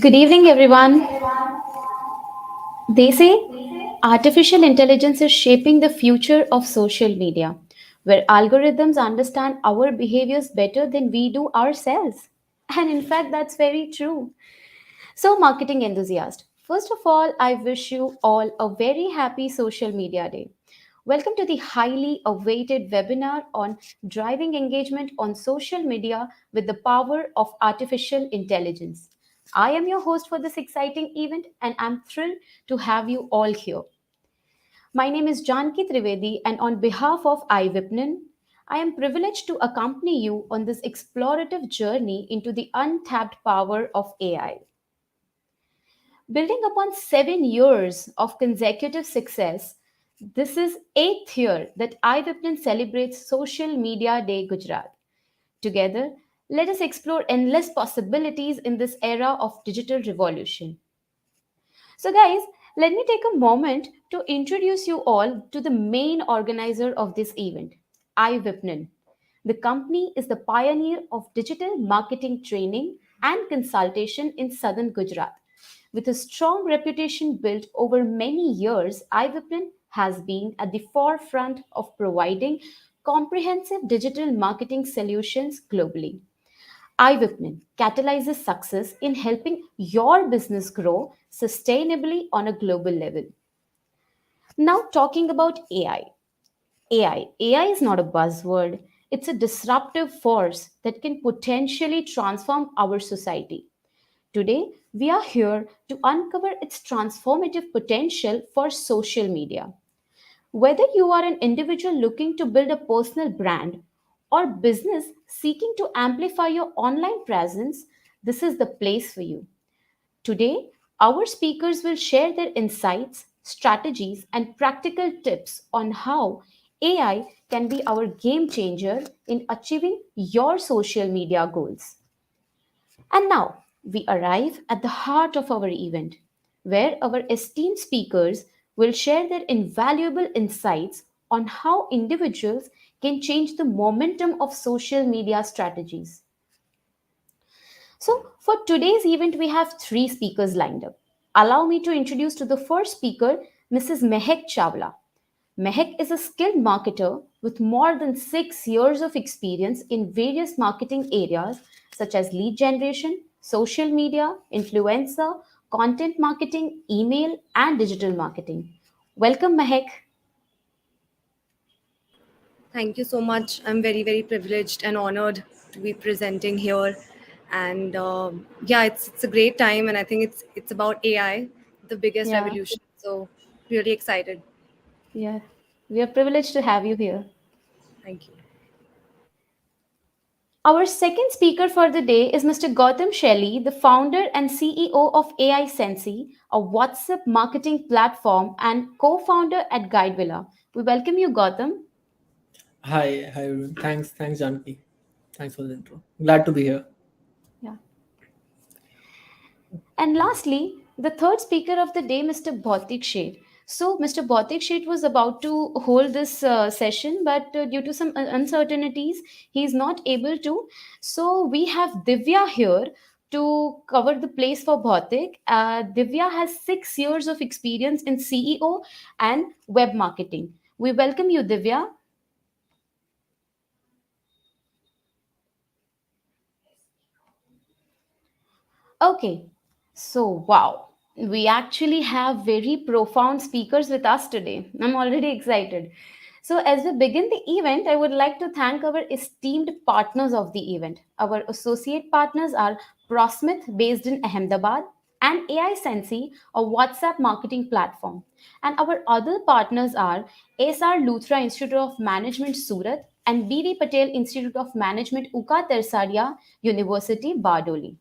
Good evening, everyone. They say artificial intelligence is shaping the future of social media, where algorithms understand our behaviors better than we do ourselves. And in fact, that's very true. So, marketing enthusiast, first of all, I wish you all a very happy social media day. Welcome to the highly awaited webinar on driving engagement on social media with the power of artificial intelligence. I am your host for this exciting event and I'm thrilled to have you all here. My name is Janki Trivedi, and on behalf of iVipnin, I am privileged to accompany you on this explorative journey into the untapped power of AI. Building upon 7 years of consecutive success, this is eighth year that iVipnin celebrates Social Media Day Gujarat. Together, let us explore endless possibilities in this era of digital revolution. So, guys, let me take a moment to introduce you all to the main organizer of this event, iVipnin. The company is the pioneer of digital marketing training and consultation in southern Gujarat. With a strong reputation built over many years, iVipnin has been at the forefront of providing comprehensive digital marketing solutions globally. iWipnin catalyzes success in helping your business grow sustainably on a global level. Now, talking about AI. AI is not a buzzword, it's a disruptive force that can potentially transform our society. Today, we are here to uncover its transformative potential for social media. Whether you are an individual looking to build a personal brand or business seeking to amplify your online presence, this is the place for you. Today, our speakers will share their insights, strategies, and practical tips on how AI can be our game changer in achieving your social media goals. And now we arrive at the heart of our event, where our esteemed speakers will share their invaluable insights on how individuals can change the momentum of social media strategies. So, for today's event, we have three speakers lined up. Allow me to introduce to the first speaker, Mrs. Mehek Chawla. Mehek is a skilled marketer with more than 6 years of experience in various marketing areas such as lead generation, social media, influencer, content marketing, email, and digital marketing. Welcome, Mehek. Thank you so much. I'm very, very privileged and honored to be presenting here. And yeah, it's a great time, and I think it's about AI, the biggest Yeah, revolution. So really excited. yeah. We are privileged to have you here. Thank you. Our second speaker for the day is Mr. Gautam Shelley, the founder and CEO of AI Sensi, a WhatsApp marketing platform and co-founder at Guidevilla. We welcome you, Gautam. Hi everyone. Thanks, Janki. Thanks for the intro. Glad to be here. Yeah. And lastly, the third speaker of the day, Mr. Bhautik Sheth. So, Mr. Bhautik Sheth was about to hold this session, but due to some uncertainties, he is not able to. So, we have Divya here to cover the place for Bhautik. Divya has 6 years of experience in CEO and web marketing. We welcome you, Divya. Okay, so wow, we actually have very profound speakers with us today. I'm already excited. So, as we begin the event, I would like to thank our esteemed partners of the event. Our associate partners are Prosmith, based in Ahmedabad, and AI Sensi, a WhatsApp marketing platform. And our other partners are SR Luthra Institute of Management, Surat, and BV Patel Institute of Management, Uka Tersaria University, Bardoli.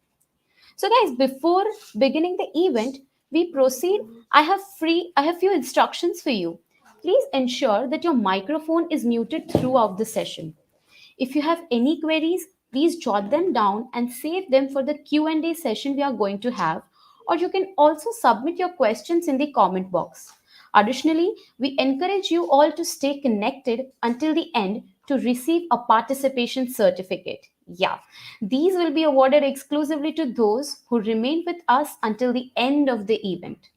So guys, before beginning the event, we proceed. I have few instructions for you. Please ensure that your microphone is muted throughout the session. If you have any queries, please jot them down and save them for the Q&A session we are going to have, or you can also submit your questions in the comment box. Additionally, we encourage you all to stay connected until the end to receive a participation certificate. Yeah, these will be awarded exclusively to those who remain with us until the end of the event.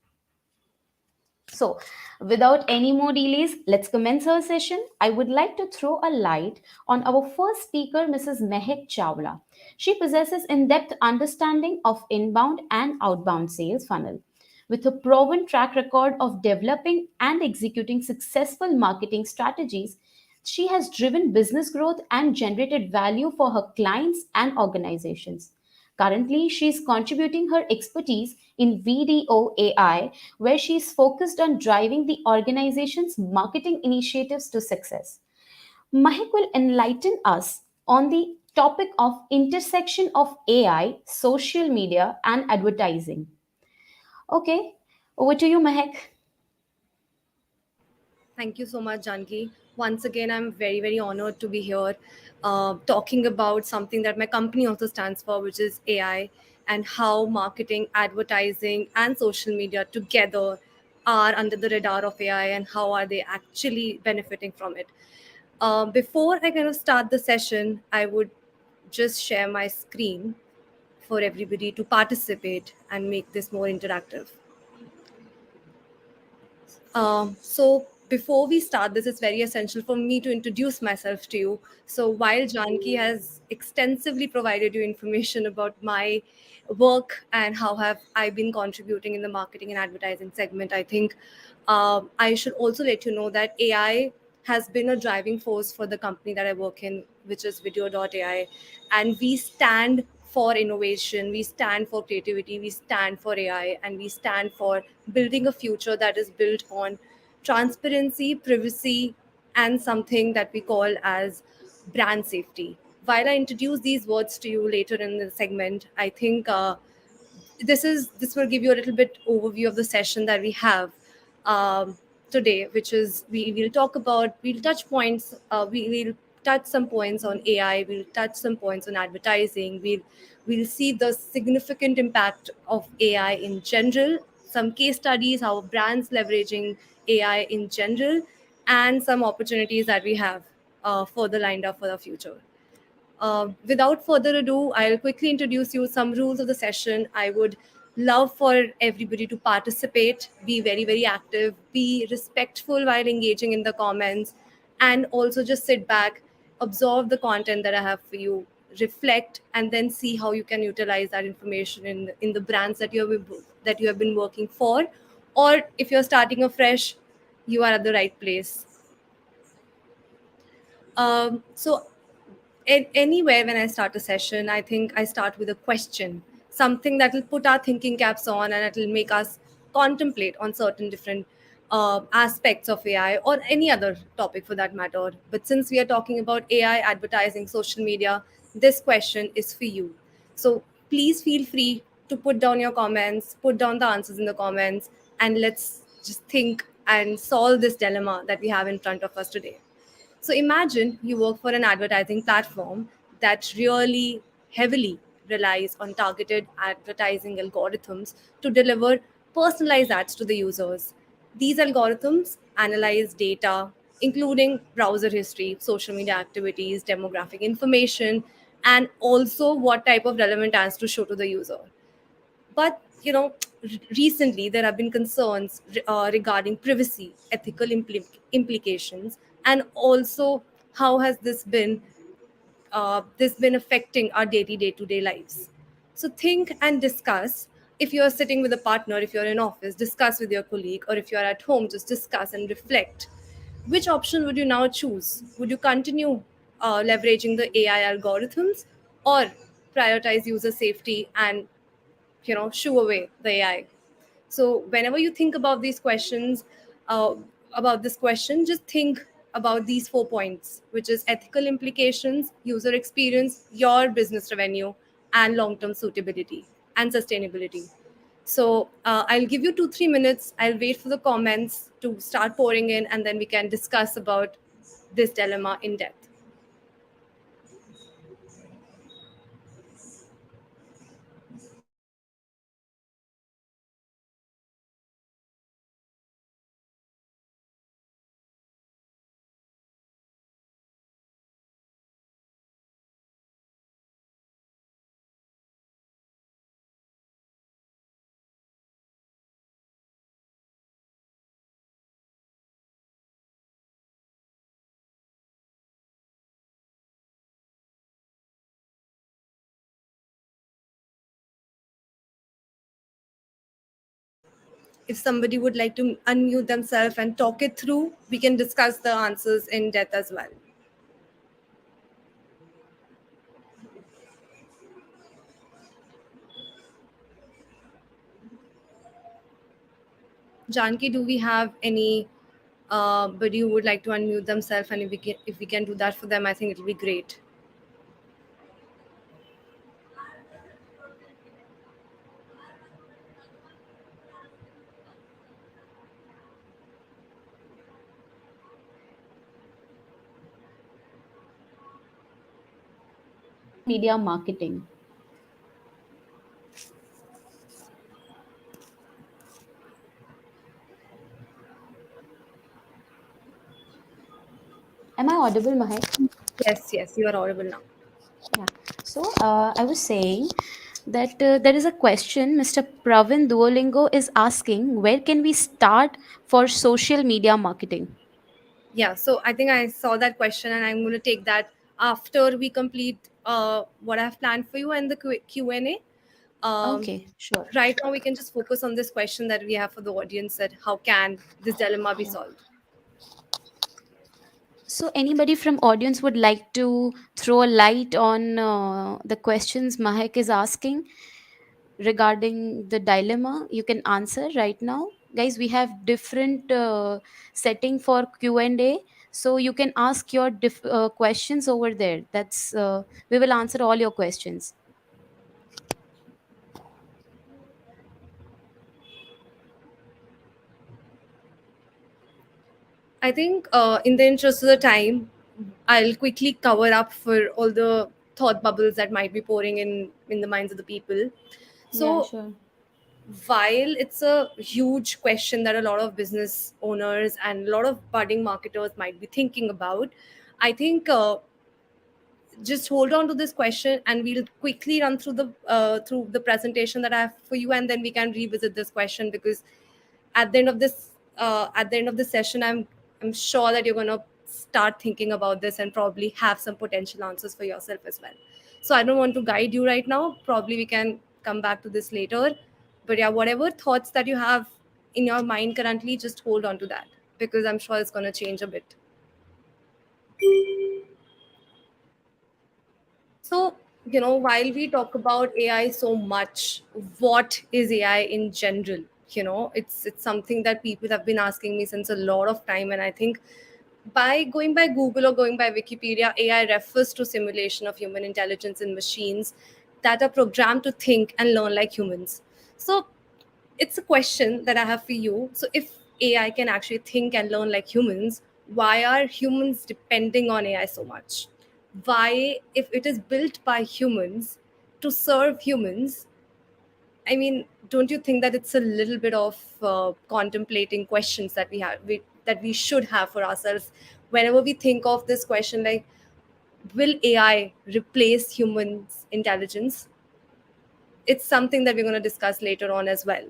So, without any more delays, let's commence our session. I would like to throw a light on our first speaker, Mrs. Mehak Chawla. She possesses in depth understanding of inbound and outbound sales funnel. With a proven track record of developing and executing successful marketing strategies, she has driven business growth and generated value for her clients and organizations. Currently, she is contributing her expertise in VDO AI, where she is focused on driving the organization's marketing initiatives to success. Mahek will enlighten us on the topic of intersection of AI, social media, and advertising. Okay, over to you, Mahek. Thank you so much, Janki. Once again, I'm very, very honored to be here talking about something that my company also stands for, which is AI, and how marketing, advertising, and social media together are under the radar of AI, and how are they actually benefiting from it. Before I kind of start the session, I would just share my screen for everybody to participate and make this more interactive. So before we start this, it's very essential for me to introduce myself to you. So while Janki has extensively provided you information about my work and how have I been contributing in the marketing and advertising segment, I think I should also let you know that AI has been a driving force for the company that I work in, which is Video.ai. And we stand for innovation, we stand for creativity, we stand for AI, and we stand for building a future that is built on transparency, privacy, and something that we call as brand safety. While I introduce these words to you later in the segment, I think this will give you a little bit overview of the session that we have today, which is we'll touch points, we'll touch some points on AI, we'll touch some points on advertising, we'll see the significant impact of AI in general, some case studies, how brands leveraging AI in general, and some opportunities that we have further lined up for the future. Without further ado, I'll quickly introduce you some rules of the session. I would love for everybody to participate, be very, very active, be respectful while engaging in the comments, and also just sit back, absorb the content that I have for you, reflect, and then see how you can utilize that information in the brands that you have been working for, or if you're starting afresh, you are at the right place. So anywhere when I start a session, I think I start with a question, something that will put our thinking caps on and it will make us contemplate on certain different aspects of AI or any other topic for that matter. But since we are talking about AI, advertising, social media, this question is for you. So please feel free to put down your comments, put down the answers in the comments, and let's just think and solve this dilemma that we have in front of us today. So imagine you work for an advertising platform that really heavily relies on targeted advertising algorithms to deliver personalized ads to the users. These algorithms analyze data, including browser history, social media activities, demographic information, and also what type of relevant ads to show to the user. But recently there have been concerns regarding privacy, ethical implications, and also how has this been affecting our daily day-to-day lives. So think and discuss. If you're sitting with a partner, if you're in office, discuss with your colleague, or if you're at home, just discuss and reflect. which option would you now choose? Would you continue leveraging the AI algorithms, or prioritize user safety and shoo away the AI? So whenever you think about these questions, uh, about this question, just think about these 4 points, which is ethical implications, user experience, your business revenue, and long-term suitability and sustainability. So I'll give you 2-3 minutes. I'll wait for the comments to start pouring in, and then we can discuss about this dilemma in depth. If somebody would like to unmute themselves and talk it through, we can discuss the answers in depth as well. Janki, do we have any buddy who would like to unmute themselves? And if we can do that for them, I think it'll be great. Media marketing. Am I audible, Mahek? Yes, you are audible now. Yeah. So I was saying that there is a question Mr. Pravin Duolingo is asking, where can we start for social media marketing? Yeah, so I think I saw that question, and I'm going to take that after we complete what I've planned for you and the Q&A. Um, Okay, sure. right now, we can just focus on this question that we have for the audience, that how can this dilemma be Yeah. solved? So anybody from audience would like to throw a light on the questions Mahek is asking regarding the dilemma? You can answer right now. Guys, we have different setting for Q&A, so you can ask your questions over there. That's we will answer all your questions. I think, in the interest of the time, I'll quickly cover up for all the thought bubbles that might be pouring in the minds of the people. Yeah, So, sure. while it's a huge question that a lot of business owners and a lot of budding marketers might be thinking about, I think, just hold on to this question, and we'll quickly run through the presentation that I have for you, and then we can revisit this question, because at the end of this session, I'm sure that you're going to start thinking about this and probably have some potential answers for yourself as well. So I don't want to guide you right now. Probably we can come back to this later. But yeah, whatever thoughts that you have in your mind currently, just hold on to that, because I'm sure it's going to change a bit. So, while we talk about AI so much, what is AI in general? It's something that people have been asking me since a lot of time, and I think, by going by Google or going by Wikipedia, AI refers to simulation of human intelligence in machines that are programmed to think and learn like humans. So, it's a question that I have for you. So, if AI can actually think and learn like humans, why are humans depending on AI so much? Why, if it is built by humans to serve humans, I mean, don't you think that it's a little bit of contemplating questions that that we should have for ourselves whenever we think of this question, like, will AI replace humans' intelligence? It's something that we're going to discuss later on as well.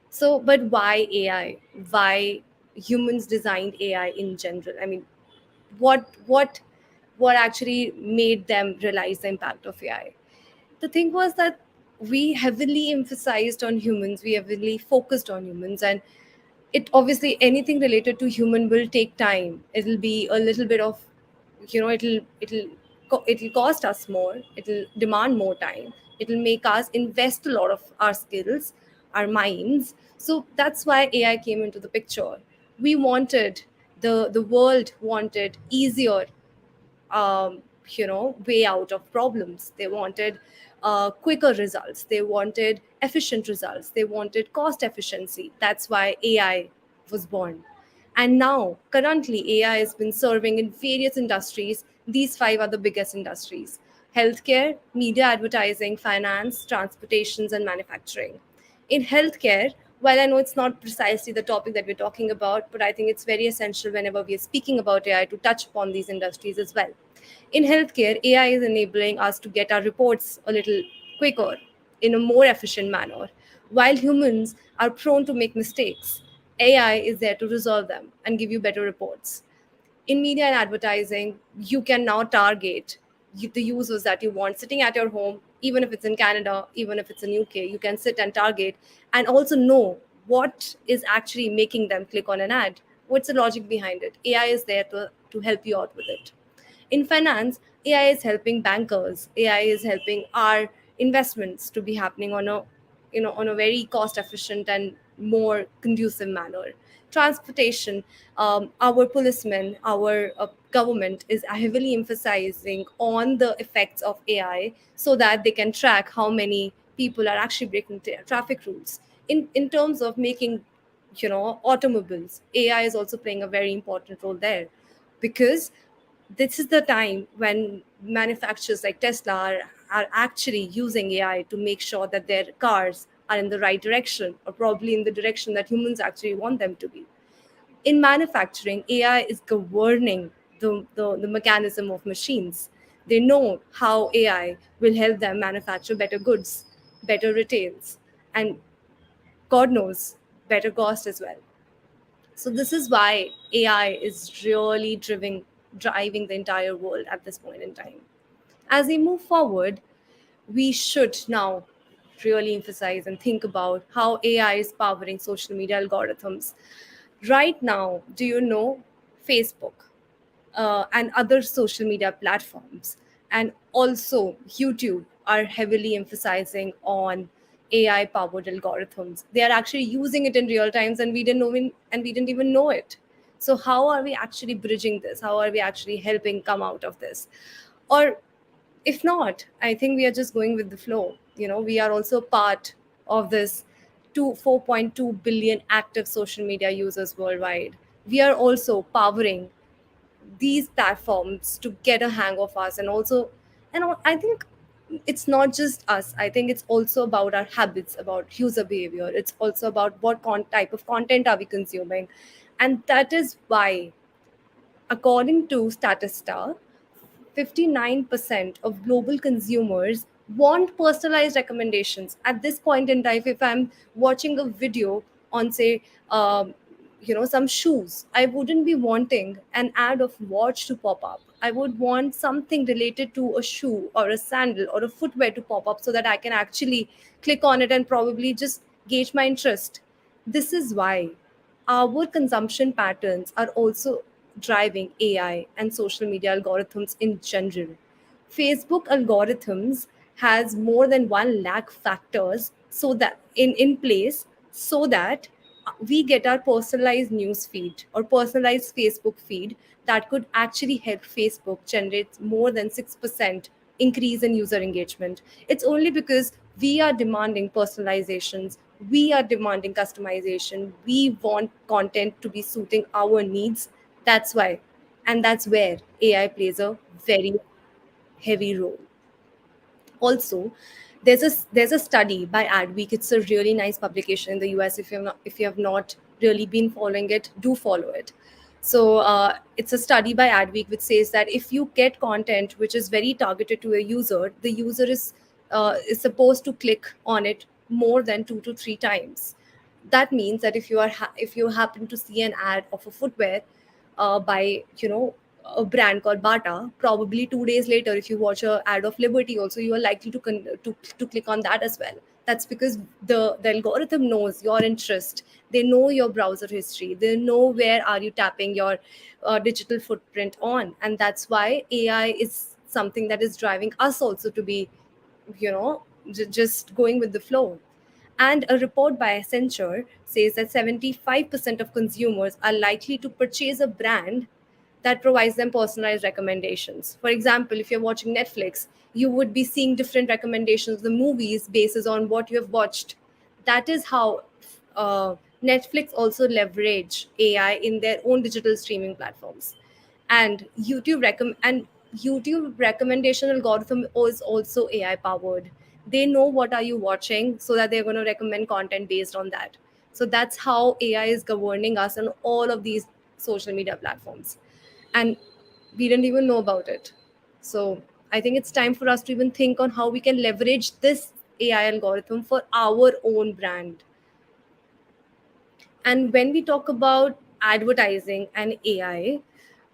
So, but why AI? Why humans designed AI in general? I mean, what what actually made them realize the impact of AI? The thing was that we heavily emphasized on humans, we heavily focused on humans, and it obviously, anything related to human will take time. It'll be a little bit of, it'll cost us more, it'll demand more time, it'll make us invest a lot of our skills, our minds. So that's why AI came into the picture. We wanted, the world wanted easier, way out of problems. They wanted quicker results, they wanted efficient results, they wanted cost efficiency. That's why AI was born. And now currently AI has been serving in various industries. These five are the biggest industries: healthcare, media, advertising, finance, transportations, and manufacturing. In healthcare, while I know it's not precisely the topic that we're talking about, but I think it's very essential whenever we are speaking about AI to touch upon these industries as well. In healthcare, AI is enabling us to get our reports a little quicker, in a more efficient manner. While humans are prone to make mistakes, AI is there to resolve them and give you better reports. In media and advertising, you can now target the users that you want sitting at your home, even if it's in Canada, even if it's in UK. You can sit and target and also know what is actually making them click on an ad. What's the logic behind it? AI is there to help you out with it. In finance, AI is helping bankers, AI is helping our investments to be happening on a, on a very cost efficient and more conducive manner. Transportation, our policemen, our government is heavily emphasizing on the effects of AI so that they can track how many people are actually breaking traffic rules. In terms of making, automobiles, AI is also playing a very important role there, because this is the time when manufacturers like Tesla are actually using AI to make sure that their cars are in the right direction, or probably in the direction that humans actually want them to be. In manufacturing, AI is governing the mechanism of machines. They know how AI will help them manufacture better goods, better retails, and God knows, better cost as well. So this is why AI is really driving the entire world at this point in time. As we move forward, we should now really emphasize and think about how AI is powering social media algorithms. Right now, do you know Facebook and other social media platforms, and also YouTube, are heavily emphasizing on AI powered algorithms? They are actually using it in real times, and we didn't even know it. So how are we actually bridging this? How are we actually helping come out of this? Or if not, I think we are just going with the flow. We are also part of this 4.2 billion active social media users worldwide. We are also powering these platforms to get a hang of us. And also, I think it's not just us. I think it's also about our habits, about user behavior. It's also about what type of content are we consuming. And that is why, according to Statista, 59% of global consumers want personalized recommendations. At this point in time, if I'm watching a video on, say, some shoes, I wouldn't be wanting an ad of watch to pop up. I would want something related to a shoe or a sandal or a footwear to pop up so that I can actually click on it and probably just gauge my interest. This is why our consumption patterns are also driving AI and social media algorithms in general. Facebook algorithms has more than 1 lakh factors so that in place, so that we get our personalized news feed or personalized Facebook feed that could actually help Facebook generate more than 6% increase in user engagement. It's only because we are demanding personalizations, we are demanding customization, we want content to be suiting our needs. That's why, and that's where AI plays a very heavy role. Also, there's a study by Adweek. It's a really nice publication in the US. If you have not really been following it, do follow it. So it's a study by Adweek which says that if you get content which is very targeted to a user, the user is supposed to click on it more than 2 to 3 times. That means that if you happen to see an ad of a footwear by a brand called Bata, probably 2 days later, if you watch a ad of Liberty, also you are likely to click on that as well. That's because the algorithm knows your interest. They know your browser history. They know where are you tapping your digital footprint on, and that's why AI is something that is driving us also to be, you know, just going with the flow. And a report by Accenture says that 75% of consumers are likely to purchase a brand that provides them personalized recommendations. For example, if you're watching Netflix, you would be seeing different recommendations of the movies based on what you have watched. That is how Netflix also leverage AI in their own digital streaming platforms. And YouTube recommendation algorithm is also AI powered. They know what are you watching, so that they're going to recommend content based on that. So that's how AI is governing us on all of these social media platforms, and we didn't even know about it. So I think it's time for us to even think on how we can leverage this AI algorithm for our own brand. And when we talk about advertising and AI,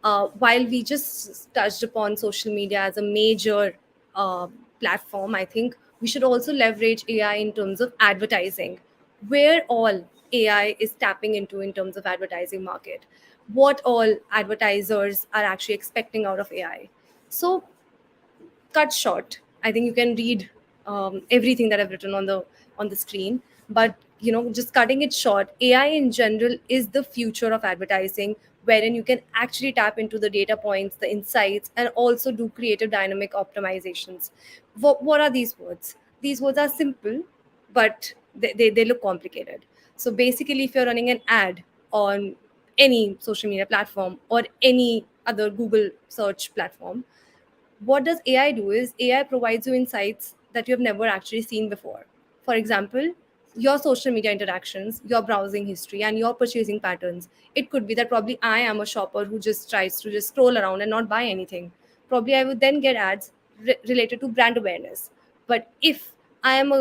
while we just touched upon social media as a major uh, platform, I think we should also leverage AI in terms of advertising, where all AI is tapping into in terms of advertising market, what all advertisers are actually expecting out of AI. So cut short, I think you can read everything that I've written on the screen. But just cutting it short, AI in general is the future of advertising, wherein you can actually tap into the data points, the insights, and also do creative dynamic optimizations. What are these words? These words are simple, but they look complicated. So basically, if you're running an ad on any social media platform or any other Google search platform, what does AI do is AI provides you insights that you have never actually seen before. For example, your social media interactions, your browsing history, and your purchasing patterns. It could be that probably I am a shopper who just tries to just scroll around and not buy anything. Probably I would then get ads related to brand awareness. But if I am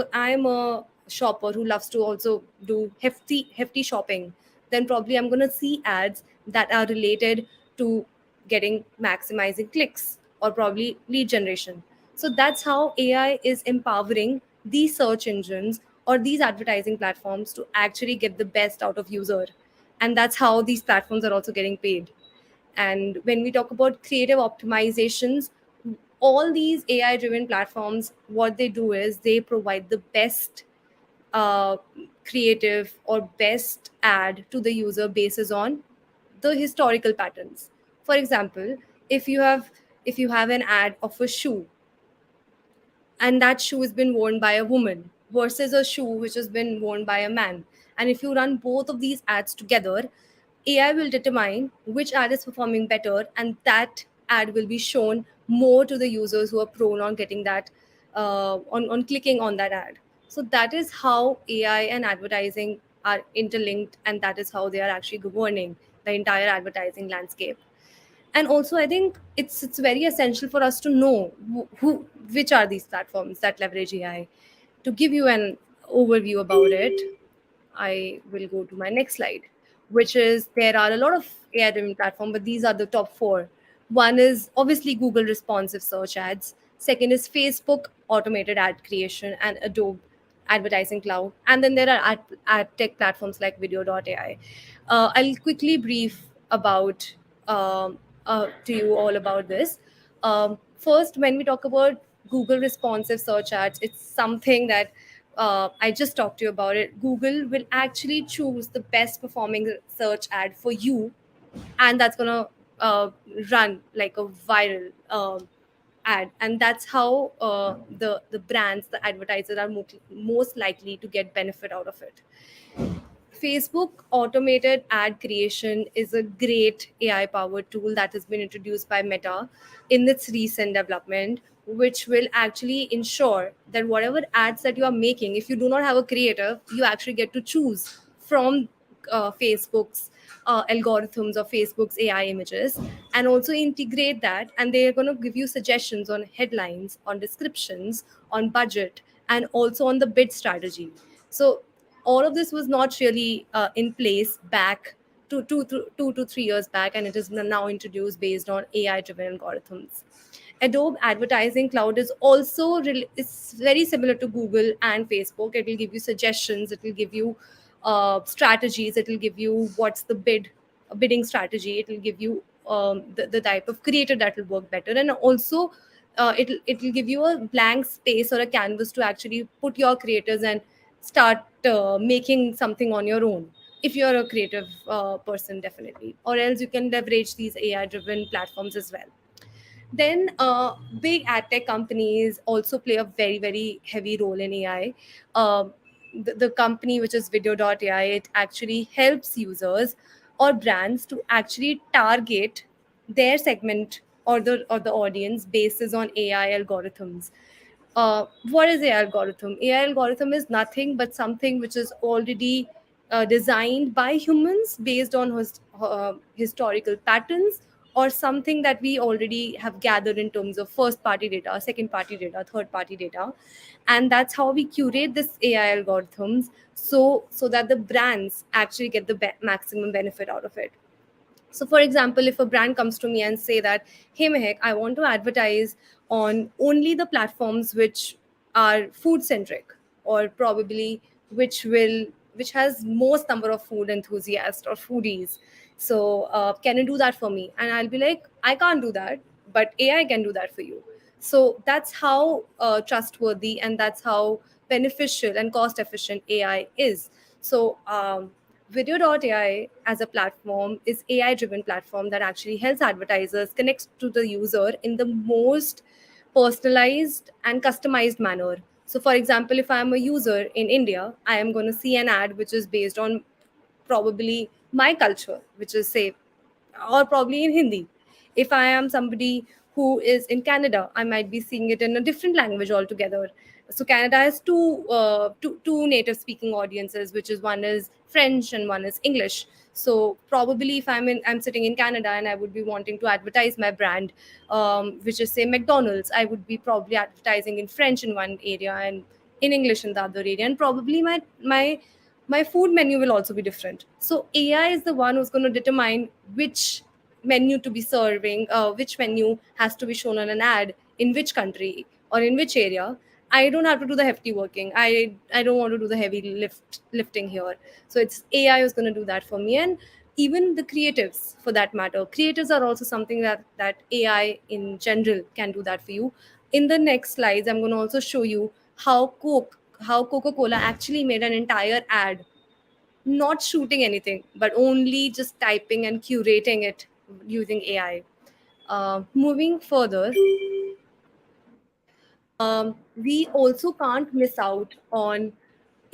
a shopper who loves to also do hefty shopping, then probably I'm going to see ads that are related to getting maximizing clicks or probably lead generation. So that's how AI is empowering these search engines or these advertising platforms to actually get the best out of user. And that's how these platforms are also getting paid. And when we talk about creative optimizations, all these AI driven platforms, what they do is they provide the best uh, creative or best ad to the user basis on the historical patterns. For example, if you have if you have an ad of a shoe, and that shoe has been worn by a woman versus a shoe which has been worn by a man, and if you run both of these ads together, AI will determine which ad is performing better, and that ad will be shown more to the users who are prone on getting that on clicking on that ad. So that is how AI and advertising are interlinked, and that is how they are actually governing the entire advertising landscape. And also I think it's very essential for us to know who which are these platforms that leverage AI. To give you an overview about it, I will go to my next slide, which is there are a lot of AI driven platforms, but these are the top four. One is obviously Google responsive search ads. Second is Facebook automated ad creation and Adobe advertising cloud. And then there are ad tech platforms like video.ai. I'll quickly brief about to you all about this. First, when we talk about Google responsive search ads, it's something that I just talked to you about it. Google will actually choose the best performing search ad for you, and that's gonna run like a viral ad, and that's how the brands, the advertisers are most likely to get benefit out of it. Facebook automated ad creation is a great AI powered tool that has been introduced by Meta in its recent development, which will actually ensure that whatever ads that you are making, if you do not have a creator, you actually get to choose from Facebook's algorithms or Facebook's AI images, and also integrate that. And they are going to give you suggestions on headlines, on descriptions, on budget, and also on the bid strategy. So all of this was not really in place back 2 to 3 years back, and it is now introduced based on AI driven algorithms. Adobe Advertising Cloud is also it's very similar to Google and Facebook. It will give you suggestions. It will give you strategies. It will give you what's the bidding strategy. It will give you the type of creator that will work better, and also it'll give you a blank space or a canvas to actually put your creators and start making something on your own. If you're a creative person, definitely, or else you can leverage these AI driven platforms as well. Then big ad tech companies also play a very, very heavy role in AI. The company which is Video.ai, it actually helps users or brands to actually target their segment or the audience basis on AI algorithms. What is AI algorithm? AI algorithm is nothing but something which is already designed by humans based on historical patterns, or something that we already have gathered in terms of first party data, second party data, third party data. And that's how we curate this AI algorithms, so that the brands actually get the maximum benefit out of it. So for example, if a brand comes to me and say that, hey Mehak, I want to advertise on only the platforms which are food centric, or probably which has most number of food enthusiasts or foodies, so can you do that for me? And I'll be like, I can't do that, but AI can do that for you. So that's how trustworthy and that's how beneficial and cost efficient AI is. So Video.ai as a platform is AI driven platform that actually helps advertisers connect to the user in the most personalized and customized manner. So for example, if I am a user in India, I am going to see an ad which is based on probably my culture, which is, say, or probably in Hindi. If I am somebody who is in Canada, I might be seeing it in a different language altogether. So Canada has two native speaking audiences, which is one is French and one is English. So probably if I'm sitting in Canada and I would be wanting to advertise my brand, which is, say, McDonald's, I would be probably advertising in French in one area and in English in the other area, and probably my food menu will also be different. So AI is the one who's going to determine which menu to be serving, which menu has to be shown on an ad in which country or in which area. I don't have to do the hefty working. I don't want to do the heavy lifting here. So it's AI who's going to do that for me. And even the creatives, for that matter, creatives are also something that AI in general can do that for you. In the next slides, I'm going to also show you how Coca-Cola actually made an entire ad, not shooting anything, but only just typing and curating it using AI. Moving further, we also can't miss out on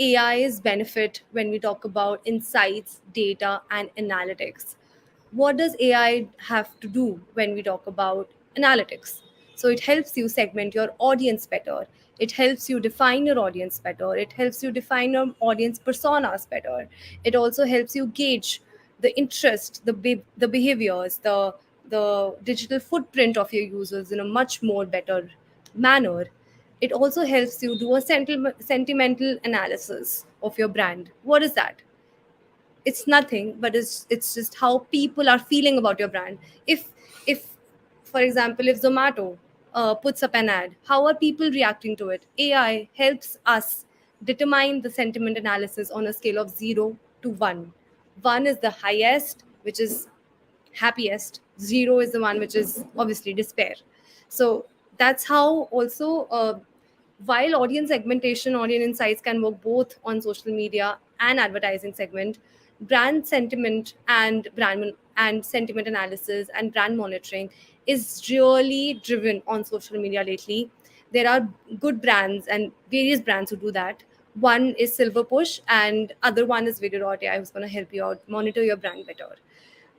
AI's benefit when we talk about insights, data, and analytics. What does AI have to do when we talk about analytics? So it helps you segment your audience better. It helps you define your audience better. It helps you define your audience personas better. It also helps you gauge the interest, the behaviors, the digital footprint of your users in a much more better manner. It also helps you do a sentimental analysis of your brand. What is that? It's nothing, but it's just how people are feeling about your brand. If for example, if Zomato puts up an ad, how are people reacting to it? AI helps us determine the sentiment analysis on a scale of 0 to 1. 1 is the highest, which is happiest. 0 is the one which is obviously despair. So that's how also, while audience segmentation, audience insights can work both on social media and advertising segment, brand sentiment and sentiment analysis and brand monitoring is really driven on social media lately. There are good brands and various brands who do that. One is Silver Push, and other one is Video.ai, who's going to help you out monitor your brand better.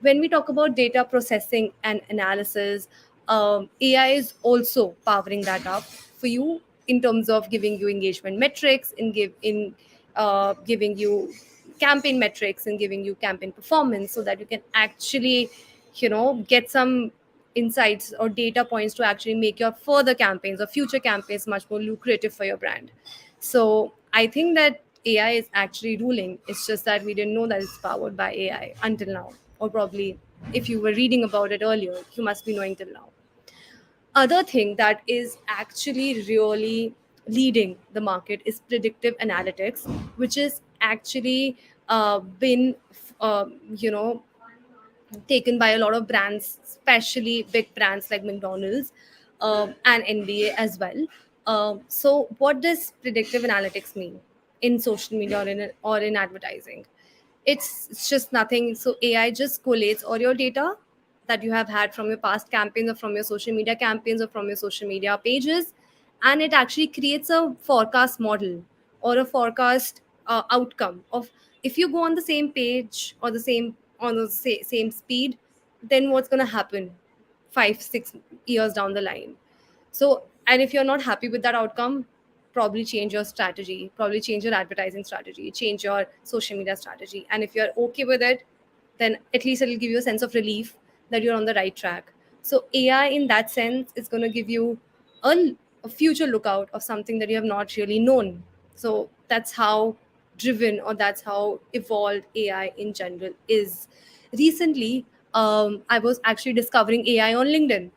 When we talk about data processing and analysis, AI is also powering that up for you in terms of giving you engagement metrics, giving you campaign metrics, and giving you campaign performance, so that you can actually, get some insights or data points to actually make your further campaigns or future campaigns much more lucrative for your brand. So I think that AI is actually ruling. It's just that we didn't know that it's powered by AI until now. Or probably if you were reading about it earlier, you must be knowing till now. Other thing that is actually really leading the market is predictive analytics, which is actually been you know taken by a lot of brands, especially big brands like McDonald's and NBA as well. So, what does predictive analytics mean in social media or in advertising? It's just nothing. So AI just collates all your data that you have had from your past campaigns or from your social media campaigns or from your social media pages, and it actually creates a forecast model or a forecast outcome of, if you go on the same page or the same on the same speed, then what's going to happen 5 6 years down the line. So, and if you're not happy with that outcome, probably change your strategy, probably change your advertising strategy, change your social media strategy. And if you're okay with it, then at least it'll give you a sense of relief that you're on the right track. So, AI in that sense is going to give you a future lookout of something that you have not really known. So, that's how driven or that's how evolved AI in general is. Recently, I was actually discovering AI on LinkedIn.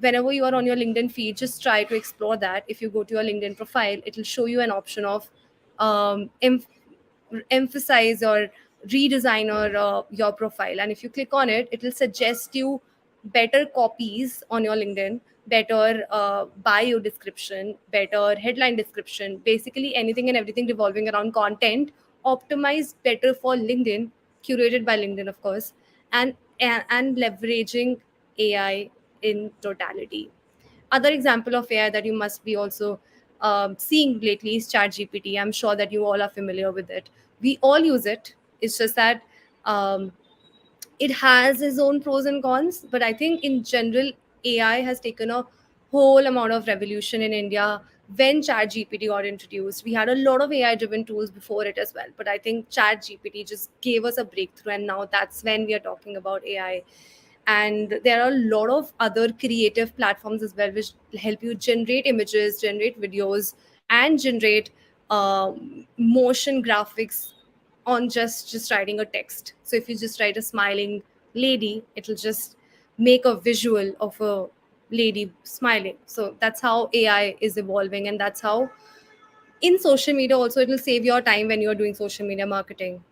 Whenever you are on your LinkedIn feed, just try to explore that. If you go to your LinkedIn profile, it will show you an option of um, em- emphasize or redesign your profile. And if you click on it, it will suggest you better copies on your LinkedIn, better bio description, better headline description, basically anything and everything revolving around content, optimized better for LinkedIn, curated by LinkedIn, of course, and leveraging AI in totality. Other example of AI that you must be also seeing lately is ChatGPT. I'm sure that you all are familiar with it. We all use it. It's just that um, it has its own pros and cons, but I think in general, AI has taken a whole amount of revolution in India. When ChatGPT got introduced, we had a lot of AI driven tools before it as well, but I think ChatGPT just gave us a breakthrough, and now that's when we are talking about AI. And there are a lot of other creative platforms as well, which help you generate images, generate videos, and generate motion graphics on just writing a text. So if you just write a smiling lady, it'll just make a visual of a lady smiling. So that's how AI is evolving, and that's how in social media also it'll save your time when you're doing social media marketing.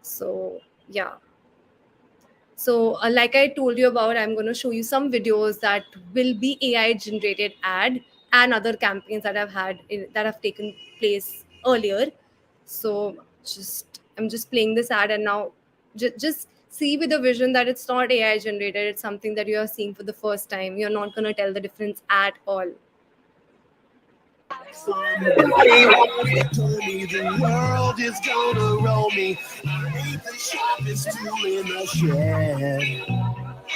So yeah. So, like I told you about, I'm going to show you some videos that will be AI generated ad and other campaigns that that have taken place earlier. So, just I'm just playing this ad, and now just see with the vision that it's not AI generated. It's something that you are seeing for the first time. You're not going to tell the difference at all. Somebody once told me the world is gonna roll me. I ain't the sharpest tool in the shed.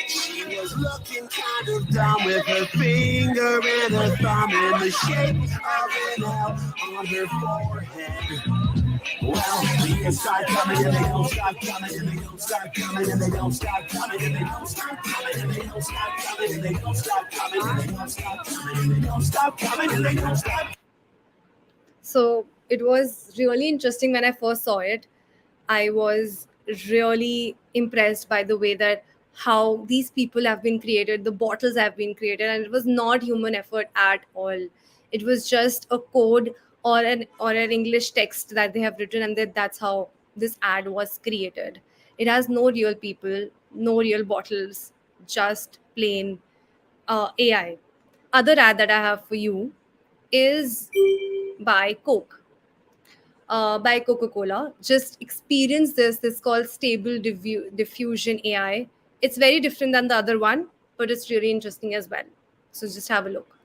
She was looking kind of dumb with her finger and her thumb in the shape of an L on her forehead. Well, the years start coming and they don't stop coming and they don't start coming and they don't stop coming and they don't stop coming and they don't stop coming and they don't stop coming and they don't stop coming and they don't stop coming and they don't stop. So it was really interesting when I first saw it. I was really impressed by the way that how these people have been created, the bottles have been created, and it was not human effort at all. It was just a code or an English text that they have written, and that's how this ad was created. It has no real people, no real bottles, just plain AI. Other ad that I have for you is by Coke, by Coca-Cola. Just experience this. This called Stable Diffusion AI. It's very different than the other one, but it's really interesting as well. So just have a look.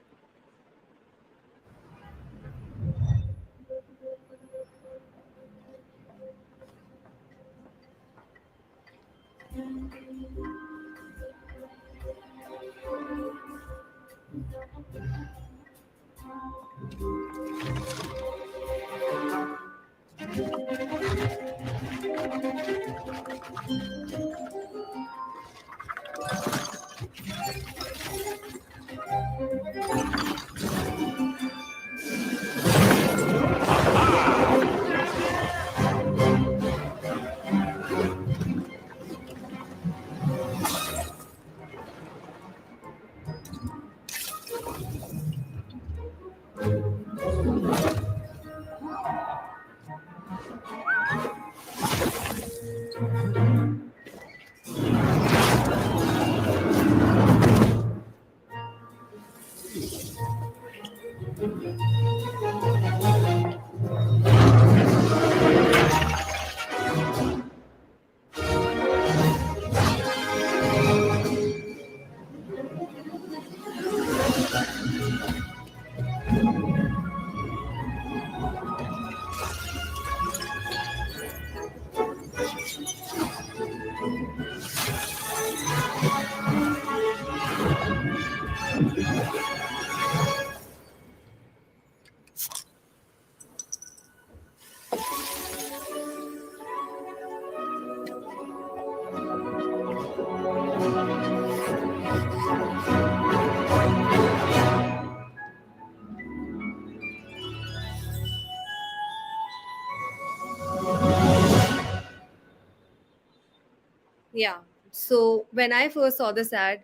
Yeah. So when I first saw this ad,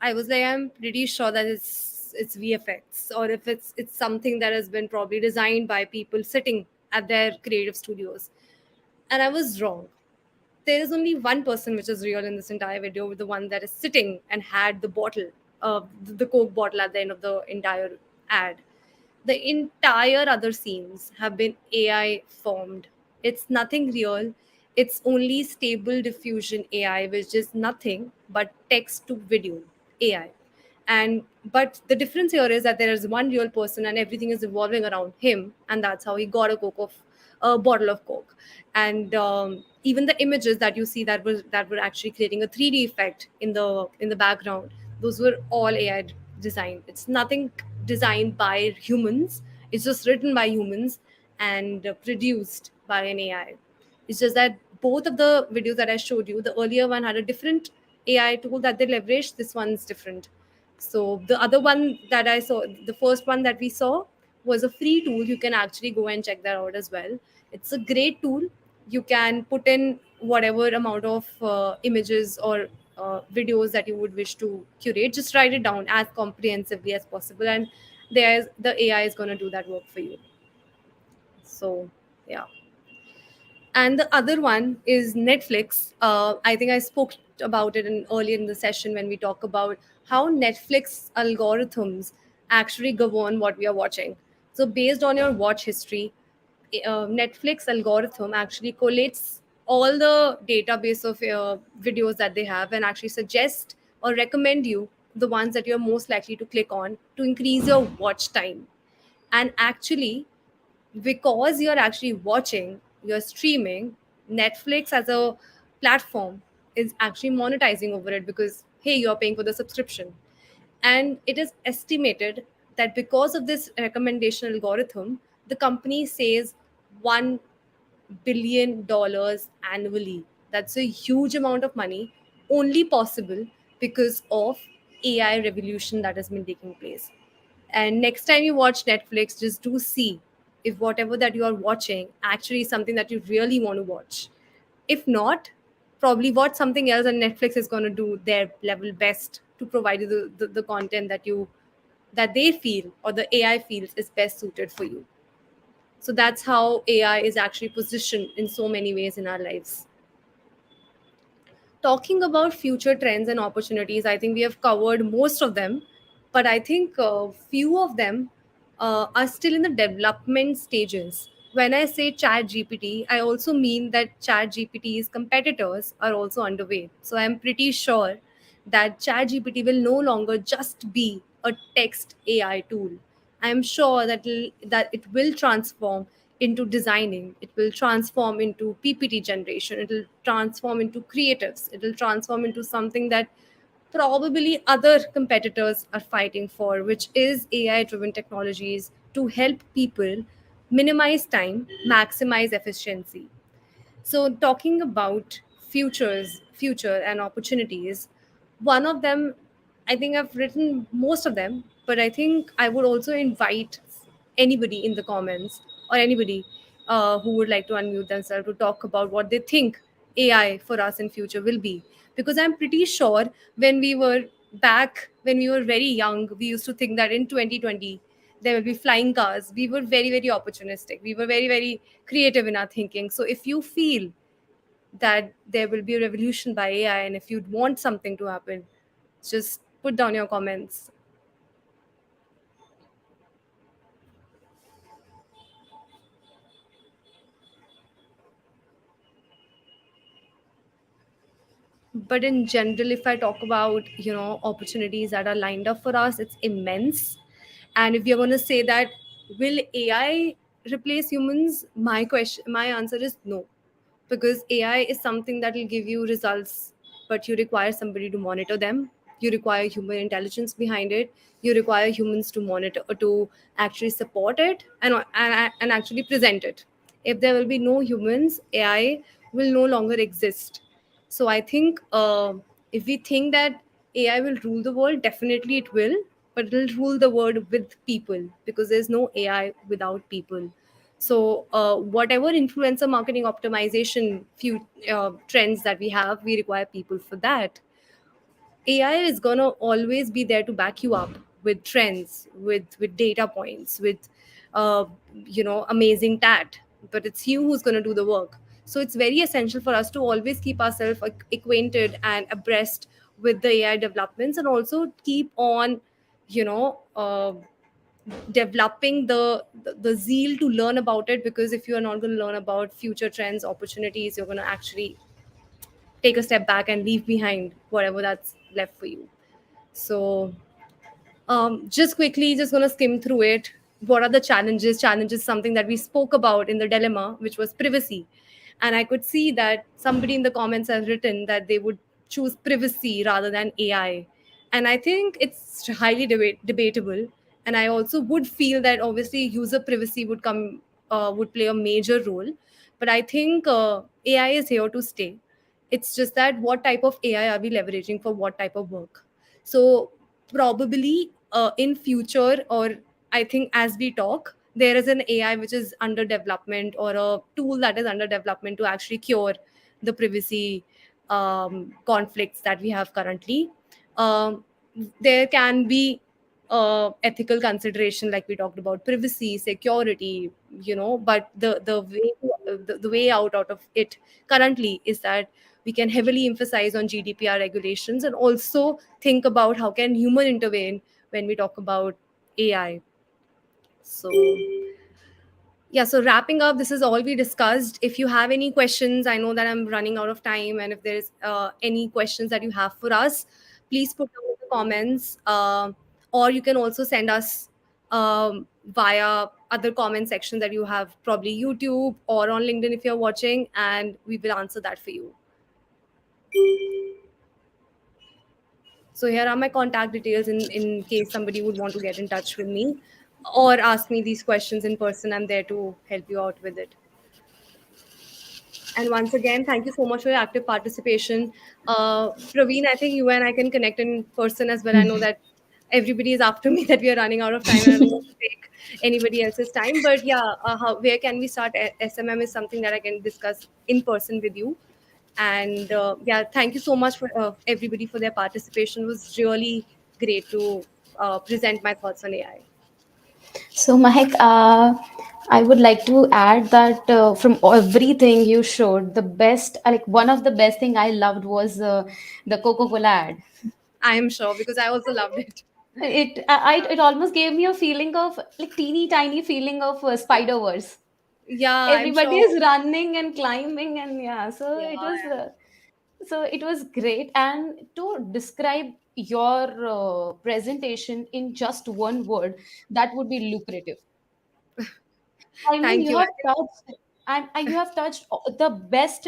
I was like, I'm pretty sure that it's VFX, or if it's something that has been probably designed by people sitting at their creative studios. And I was wrong. There is only one person which is real in this entire video, with the one that is sitting and had the bottle, the Coke bottle at the end of the entire ad. The entire other scenes have been AI formed. It's nothing real. It's only stable diffusion AI, which is nothing but text to video AI. And but the difference here is that there is one real person and everything is evolving around him, and that's how he got a bottle of Coke. And even the images that you see that were actually creating a 3D effect in the background, those were all AI designed. It's nothing designed by humans. It's just written by humans and produced by an AI. It's just that both of the videos that I showed you, the earlier one had a different AI tool that they leveraged. This one's different. So the other one that I saw, the first one that we saw, was a free tool. You can actually go and check that out as well. It's a great tool. You can put in whatever amount of images or videos that you would wish to curate. Just write it down as comprehensively as possible, and the AI is going to do that work for you. So yeah. And the other one is Netflix. I think I spoke about it earlier in the session when we talk about how Netflix algorithms actually govern what we are watching. So based on your watch history, Netflix algorithm actually collates all the database of videos that they have and actually suggest or recommend you the ones that you're most likely to click on to increase your watch time. And actually, because you're actually watching, you're streaming, Netflix as a platform is actually monetizing over it, because hey, you're paying for the subscription. And it is estimated that because of this recommendation algorithm, the company saves $1 billion annually. That's a huge amount of money, only possible because of AI revolution that has been taking place. And next time you watch Netflix, just do see if whatever that you are watching actually is something that you really want to watch. If not, probably watch something else, and Netflix is going to do their level best to provide you the content that they feel or the AI feels is best suited for you. So that's how AI is actually positioned in so many ways in our lives. Talking about future trends and opportunities, I think we have covered most of them, but I think few of them are still in the development stages. When I say Chat GPT, I also mean that Chat GPT's competitors are also underway. So I'm pretty sure that Chat GPT will no longer just be a text AI tool. I'm sure that it will transform into designing, it will transform into PPT generation, it will transform into creatives, it will transform into something that probably other competitors are fighting for, which is AI driven technologies to help people minimize time, maximize efficiency. So talking about future and opportunities, one of them, I think I've written most of them, but I think I would also invite anybody in the comments, or anybody who would like to unmute themselves to talk about what they think AI for us in future will be. Because I'm pretty sure when we were very young, we used to think that in 2020 there will be flying cars. We were very, very opportunistic. We were very, very creative in our thinking. So if you feel that there will be a revolution by AI, and if you'd want something to happen, just put down your comments. But in general, if I talk about, opportunities that are lined up for us, it's immense. And if you're going to say that, will AI replace humans, my answer is no, because AI is something that will give you results, but you require somebody to monitor them. You require human intelligence behind it. You require humans to monitor, to actually support it, and actually present it. If there will be no humans, AI will no longer exist. So I think, if we think that AI will rule the world, definitely it will, but it'll rule the world with people, because there's no AI without people. So, whatever influencer marketing optimization few trends that we have, we require people for that. AI is gonna always be there to back you up with trends, with data points, with uh, amazing tat. But it's you who's gonna do the work. So it's very essential for us to always keep ourselves acquainted and abreast with the AI developments, and also keep on, you know, uh, developing the zeal to learn about it. Because if you are not going to learn about future trends, opportunities, you're going to actually take a step back and leave behind whatever that's left for you. So, just quickly, just going to skim through it. What are the challenges? Challenges, something that we spoke about in the dilemma, which was privacy. And I could see that somebody in the comments has written that they would choose privacy rather than AI. And I think it's highly debatable. And I also would feel that obviously user privacy would play a major role. But I think AI is here to stay. It's just that what type of AI are we leveraging for what type of work? So probably in future, or I think as we talk, there is an AI which is under development, or a tool that is under development to actually cure the privacy conflicts that we have currently. um, there can be ethical consideration, like we talked about privacy, security, but the way out of it currently is that we can heavily emphasize on GDPR regulations, and also think about how can human intervene when we talk about AI. So yeah, so wrapping up, this is all we discussed. If you have any questions, I know that I'm running out of time, and if there's any questions that you have for us, please put them in the comments, or you can also send us via other comment section that you have, probably YouTube or on LinkedIn if you're watching, and we will answer that for you. So here are my contact details in case somebody would want to get in touch with me or ask me these questions in person. I'm there to help you out with it. And once again, thank you so much for your active participation. Praveen, I think you and I can connect in person as well. I know that everybody is after me that we are running out of time, and I don't want to take anybody else's time. But yeah, where can we start? SMM is something that I can discuss in person with you. And yeah, thank you so much for everybody for their participation. It was really great to present my thoughts on AI. So, Mahek, I would like to add that from everything you showed, the best, like one of the best thing I loved was the Coca-Cola ad. I am sure, because I also loved it. It almost gave me a feeling of like teeny tiny feeling of Spider-Verse. Yeah, I'm Everybody sure. is running and climbing, and yeah, so Yeah, it was great. And to describe your presentation in just one word, that would be lucrative. I mean, thank you you. have touched, and you have touched the best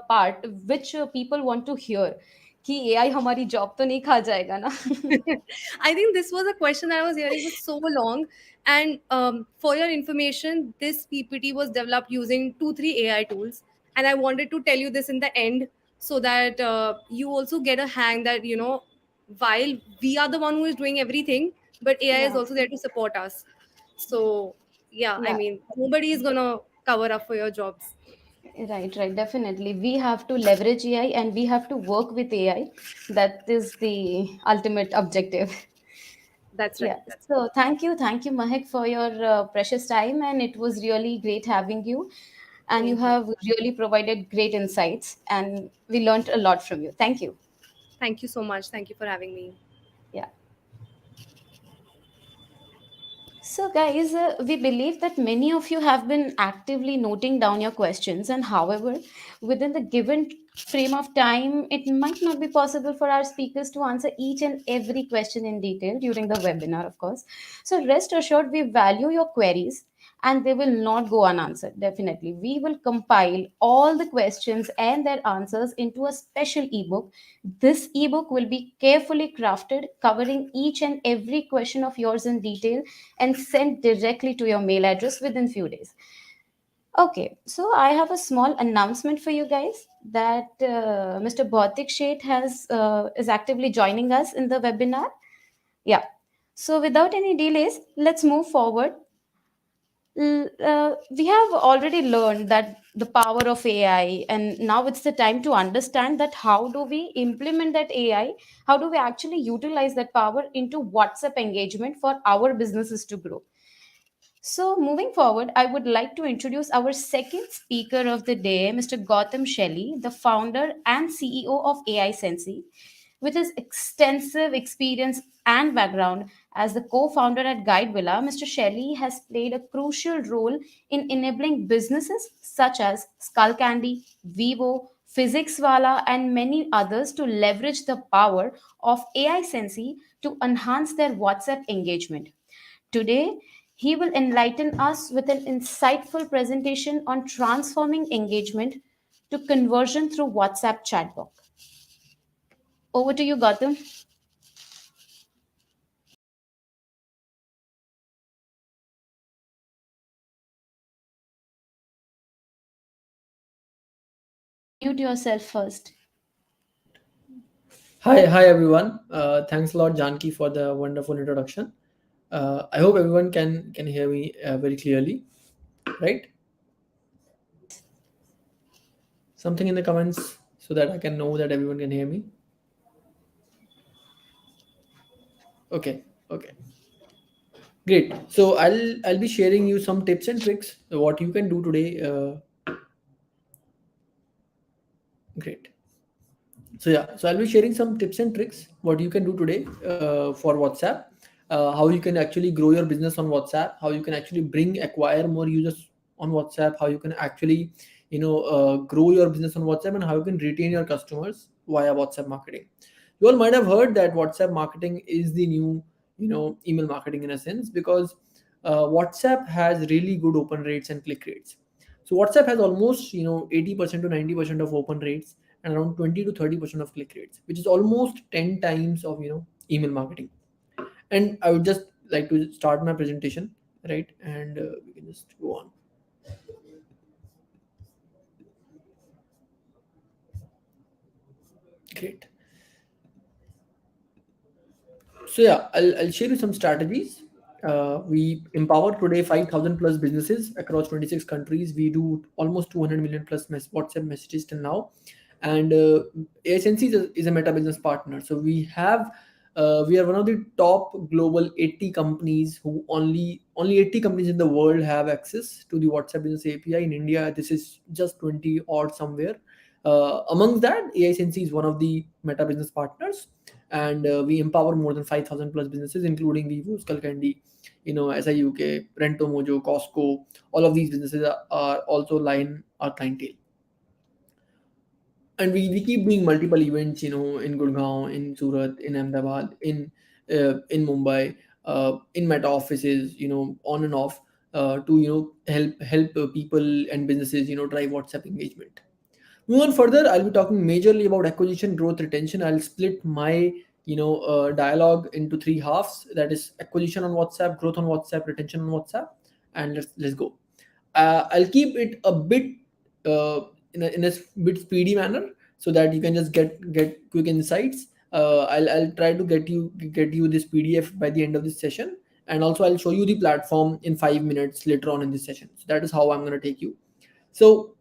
part, which people want to hear. कि AI हमारी job तो नहीं खा जाएगा ना? I think this was a question that I was hearing for so long. And for your information, this PPT was developed using 2, 3 AI tools. And I wanted to tell you this in the end, so that you also get a hang that, while we are the one who is doing everything, but AI is Yeah, also there to support us. So, yeah, I yeah, mean, nobody is going to cover up for your jobs. right. Definitely, we have to leverage AI and we have to work with AI. That is the ultimate objective. That's Yeah. right. So thank you, Mahek, for your precious time, and it was really great having you. And you Thank you. have really provided great insights, and we learned a lot from you. Thank you. Thank you so much. Thank you for having me. Yeah. So, guys, we believe that many of you have been actively noting down your questions, and however, within the given frame of time, it might not be possible for our speakers to answer each and every question in detail during the webinar, of course. So, rest assured, we value your queries and they will not go unanswered. Definitely. We will compile all the questions and their answers into a special ebook. This ebook will be carefully crafted, covering each and every question of yours in detail and sent directly to your mail address within few days. Okay, so I have a small announcement for you guys that Mr. Bhautik Sheth is actively joining us in the webinar. Yeah. So without any delays, let's move forward. We have already learned that the power of AI, and now it's the time to understand that how do we implement that AI? How do we actually utilize that power into WhatsApp engagement for our businesses to grow? So, moving forward, I would like to introduce our second speaker of the day, Mr. Gautam Shelley, the founder and CEO of AI Sensei. With his extensive experience and background as the co founder at Guidevilla, Mr. Shelley has played a crucial role in enabling businesses such as Skullcandy, Vivo, PhysicsWala, and many others to leverage the power of AI Sensei to enhance their WhatsApp engagement. Today, he will enlighten us with an insightful presentation on transforming engagement to conversion through WhatsApp chatbot. Over to you, Gautam. Mute yourself first. Hi everyone. Thanks a lot, Janki, for the wonderful introduction. I hope everyone can hear me very clearly, right? Something in the comments so that I can know that everyone can hear me. Okay, okay, great. So I'll be sharing you some tips and tricks what you can do today. Great. So I'll be sharing some tips and tricks what you can do today for WhatsApp. How you can actually grow your business on WhatsApp. How you can actually acquire more users on WhatsApp. How you can actually grow your business on WhatsApp, and how you can retain your customers via WhatsApp marketing. You all might have heard that WhatsApp marketing is the new email marketing in a sense, because WhatsApp has really good open rates and click rates. So WhatsApp has almost 80% to 90% of open rates and around 20 to 30% of click rates, which is almost 10 times of email marketing. And I would just like to start my presentation, right? And we can just go on. Great. So yeah, I'll share you some strategies. We empower today 5,000 plus businesses across 26 countries. We do almost 200 million plus WhatsApp messages till now, and ASNC is a Meta business partner. So we are one of the top global 80 companies who only 80 companies in the world have access to the WhatsApp business API. In India, this is just 20 odd somewhere. Amongst that, ASNC is one of the Meta business partners, and we empower more than 5,000 plus businesses, including Vivo, Skullcandy, SIUK, Rento Mojo, Costco. All of these businesses are also line our clientele. And we keep doing multiple events, in Gurgaon, in Surat, in Ahmedabad, in Mumbai, in Meta offices, on and off, to help people and businesses, drive WhatsApp engagement. Moving on further, I'll be talking majorly about acquisition, growth, retention. I'll split my dialogue into three halves. That is acquisition on WhatsApp, growth on WhatsApp, retention on WhatsApp, and let's go. I'll keep it a bit in a bit speedy manner so that you can just get quick insights. I'll try to get you this PDF by the end of this session, and also I'll show you the platform in 5 minutes later on in this session. So that is how I'm going to take you. So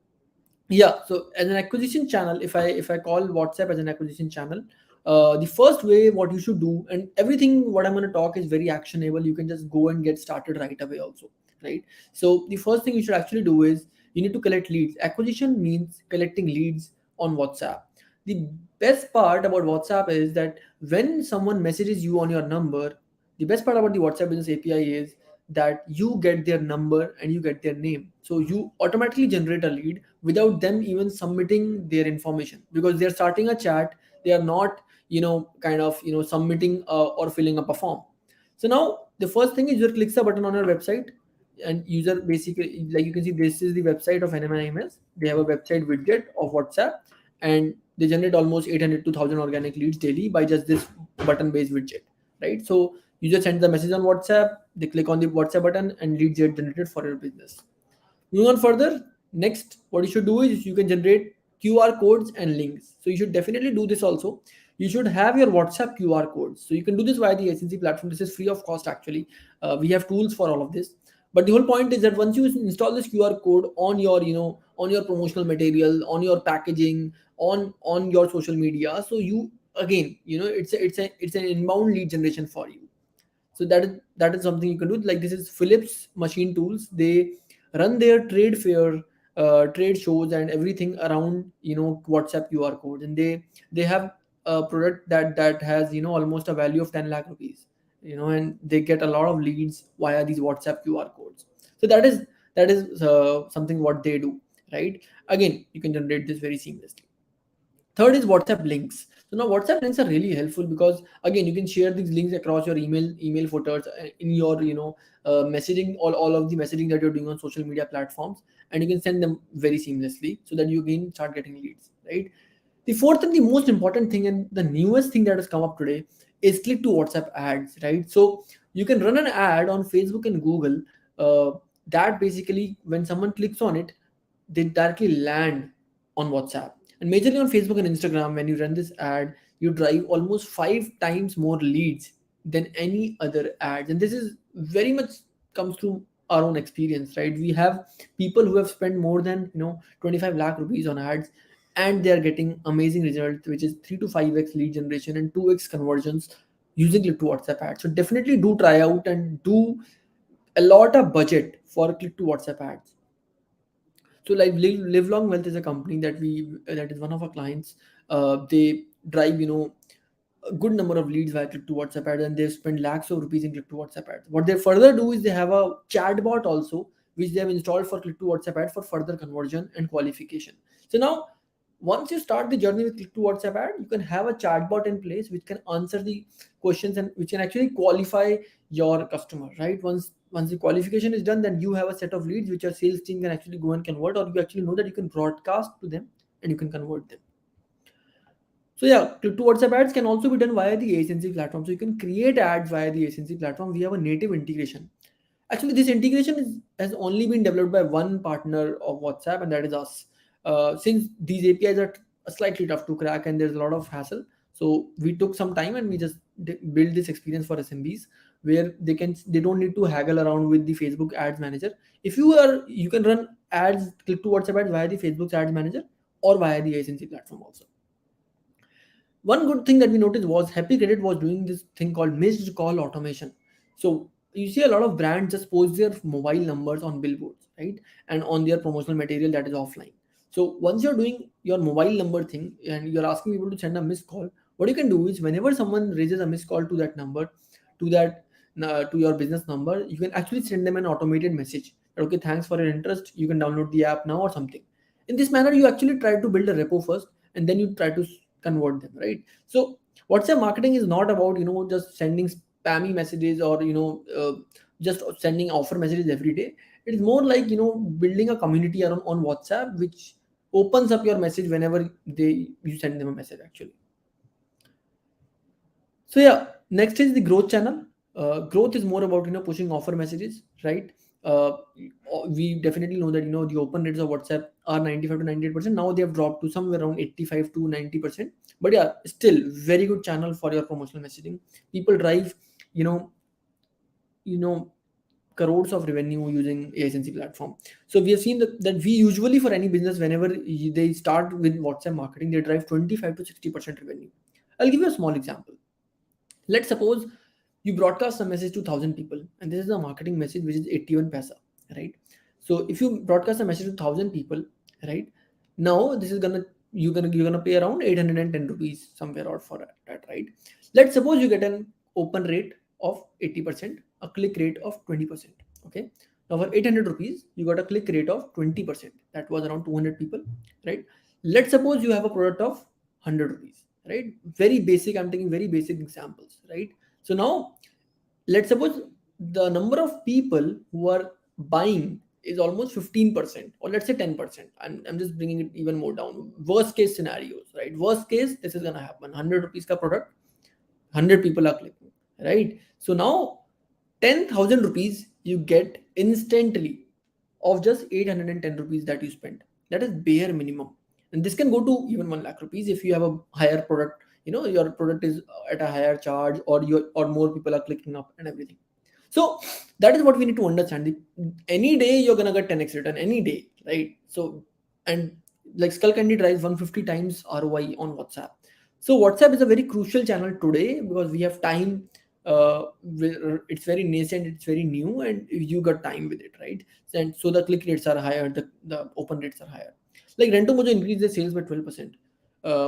as an acquisition channel, if I call WhatsApp as an acquisition channel, The first way, what you should do, and everything what I'm going to talk is very actionable. You can just go and get started right away also, right? So the first thing you should actually do is you need to collect leads. Acquisition means collecting leads on WhatsApp. The best part about WhatsApp is that when someone messages you on your number, the best part about the WhatsApp Business API is that you get their number and you get their name. So you automatically generate a lead without them even submitting their information, because they're starting a chat. They are not, kind of, submitting or filling up a form. So now the first thing is user clicks a button on your website, and user basically, like you can see, this is the website of NMIMS. They have a website widget of WhatsApp, and they generate almost 800 to 1000 organic leads daily by just this button based widget, right? So you just send the message on WhatsApp, they click on the WhatsApp button, and leads get generated for your business. Moving on further, next, what you should do is you can generate QR codes and links. So you should definitely do this also. You should have your WhatsApp QR codes. So you can do this via the SNC platform. This is free of cost actually. We have tools for all of this. But the whole point is that once you install this QR code on your, on your promotional material, on your packaging, on your social media, so you again, it's an inbound lead generation for you. So that is something you can do. Like, this is Philips Machine Tools. They run their trade fair, trade shows and everything around, WhatsApp QR code, and they have a product that has, almost a value of 10 lakh rupees, and they get a lot of leads via these WhatsApp QR codes. So that is something what they do, right? Again, you can generate this very seamlessly. Third is WhatsApp links. So now WhatsApp links are really helpful, because again, you can share these links across your email footers, in your, messaging, all of the messaging that you're doing on social media platforms, and you can send them very seamlessly, so that you can start getting leads, right? The fourth and the most important thing, and the newest thing that has come up today, is click to WhatsApp ads, right? So you can run an ad on Facebook and Google, that basically, when someone clicks on it, they directly land on WhatsApp. And majorly on Facebook and Instagram, when you run this ad, you drive almost 5 times more leads than any other ads. And this is very much comes through our own experience, right? We have people who have spent more than 25 lakh rupees on ads, and they are getting amazing results, which is 3 to 5x lead generation and 2x conversions using click to WhatsApp ads. So definitely do try out and do a lot of budget for click to WhatsApp ads. So like Live Long Wealth is a company that is one of our clients. They drive a good number of leads via click to WhatsApp ads, and they spend lakhs of rupees in click to WhatsApp ads. What they further do is they have a chatbot also, which they have installed for click to WhatsApp ads for further conversion and qualification. So now, once you start the journey with click to WhatsApp ad, you can have a chatbot in place which can answer the questions and which can actually qualify your customer, right? Once the qualification is done, then you have a set of leads which your sales team can actually go and convert, or you actually know that you can broadcast to them and you can convert them. So yeah, click to WhatsApp ads can also be done via the ASNC platform. So you can create ads via the ASNC platform. We have a native integration. Actually, this integration has only been developed by one partner of WhatsApp, and that is us. Since these APIs are slightly tough to crack and there's a lot of hassle, so we took some time and we just build this experience for SMBs, where they don't need to haggle around with the Facebook Ads Manager. If you can run ads, click to WhatsApp ads via the Facebook Ads Manager or via the ASNC platform also. One good thing that we noticed was Happy Credit was doing this thing called missed call automation. So you see a lot of brands just post their mobile numbers on billboards, right? And on their promotional material that is offline. So once you're doing your mobile number thing and you're asking people to send a missed call, what you can do is whenever someone raises a missed call to that number, to your business number, you can actually send them an automated message. Okay, thanks for your interest. You can download the app now or something. In this manner, you actually try to build a repo first, and then you try to convert them, right? So WhatsApp marketing is not about just sending spammy messages or just sending offer messages every day. It is more like building a community around on WhatsApp, which opens up your message whenever you send them a message actually. So yeah, next is the growth channel. Growth is more about pushing offer messages, right? We definitely know that the open rates of WhatsApp are 95 to 98%. Now they have dropped to somewhere around 85 to 90%. But yeah, still very good channel for your promotional messaging. People drive crores of revenue using ASNC platform. So we have seen that we usually, for any business, whenever they start with WhatsApp marketing, they drive 25 to 60% revenue. I'll give you a small example. Let's suppose you broadcast a message to 1,000 people, and this is a marketing message which is 81 paisa, right? So if you broadcast a message to 1,000 people, right, now this is gonna you're gonna pay around 810 rupees somewhere out for that, right? Let's suppose you get an open rate of 80%, a click rate of 20%. Okay, now for 800 rupees you got a click rate of 20%, that was around 200 people, right? Let's suppose you have a product of 100 rupees, right? Very basic, I'm taking very basic examples, right? So now let's suppose the number of people who are buying is almost 15%, or let's say 10%. I'm just bringing it even more down. Worst case scenarios, right? Worst case, this is gonna happen. 100 rupees ka product, 100 people are clicking, right? So now 10,000 rupees you get instantly of just 810 rupees that you spent. That is bare minimum. And this can go to even 1 lakh rupees if you have a higher product, your product is at a higher charge, or more people are clicking up and everything. So that is what we need to understand. Any day you're gonna get 10x return, any day, right? So, and like Skullcandy drives 150 times ROI on WhatsApp. So WhatsApp is a very crucial channel today because we have time. It's very nascent, it's very new, and you got time with it, right? And so the click rates are higher, the open rates are higher. Like Rento Mojo increased their sales by 12%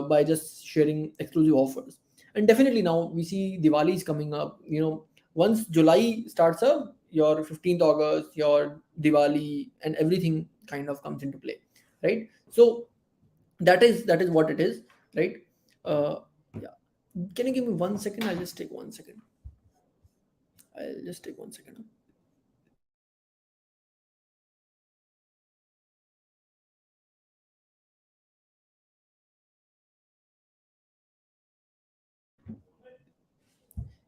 by just sharing exclusive offers. And definitely now we see Diwali is coming up. Once July starts up, your 15th August, your Diwali, and everything kind of comes into play, right? So that is what it is, right? Yeah. Can you give me 1 second? I'll just take 1 second.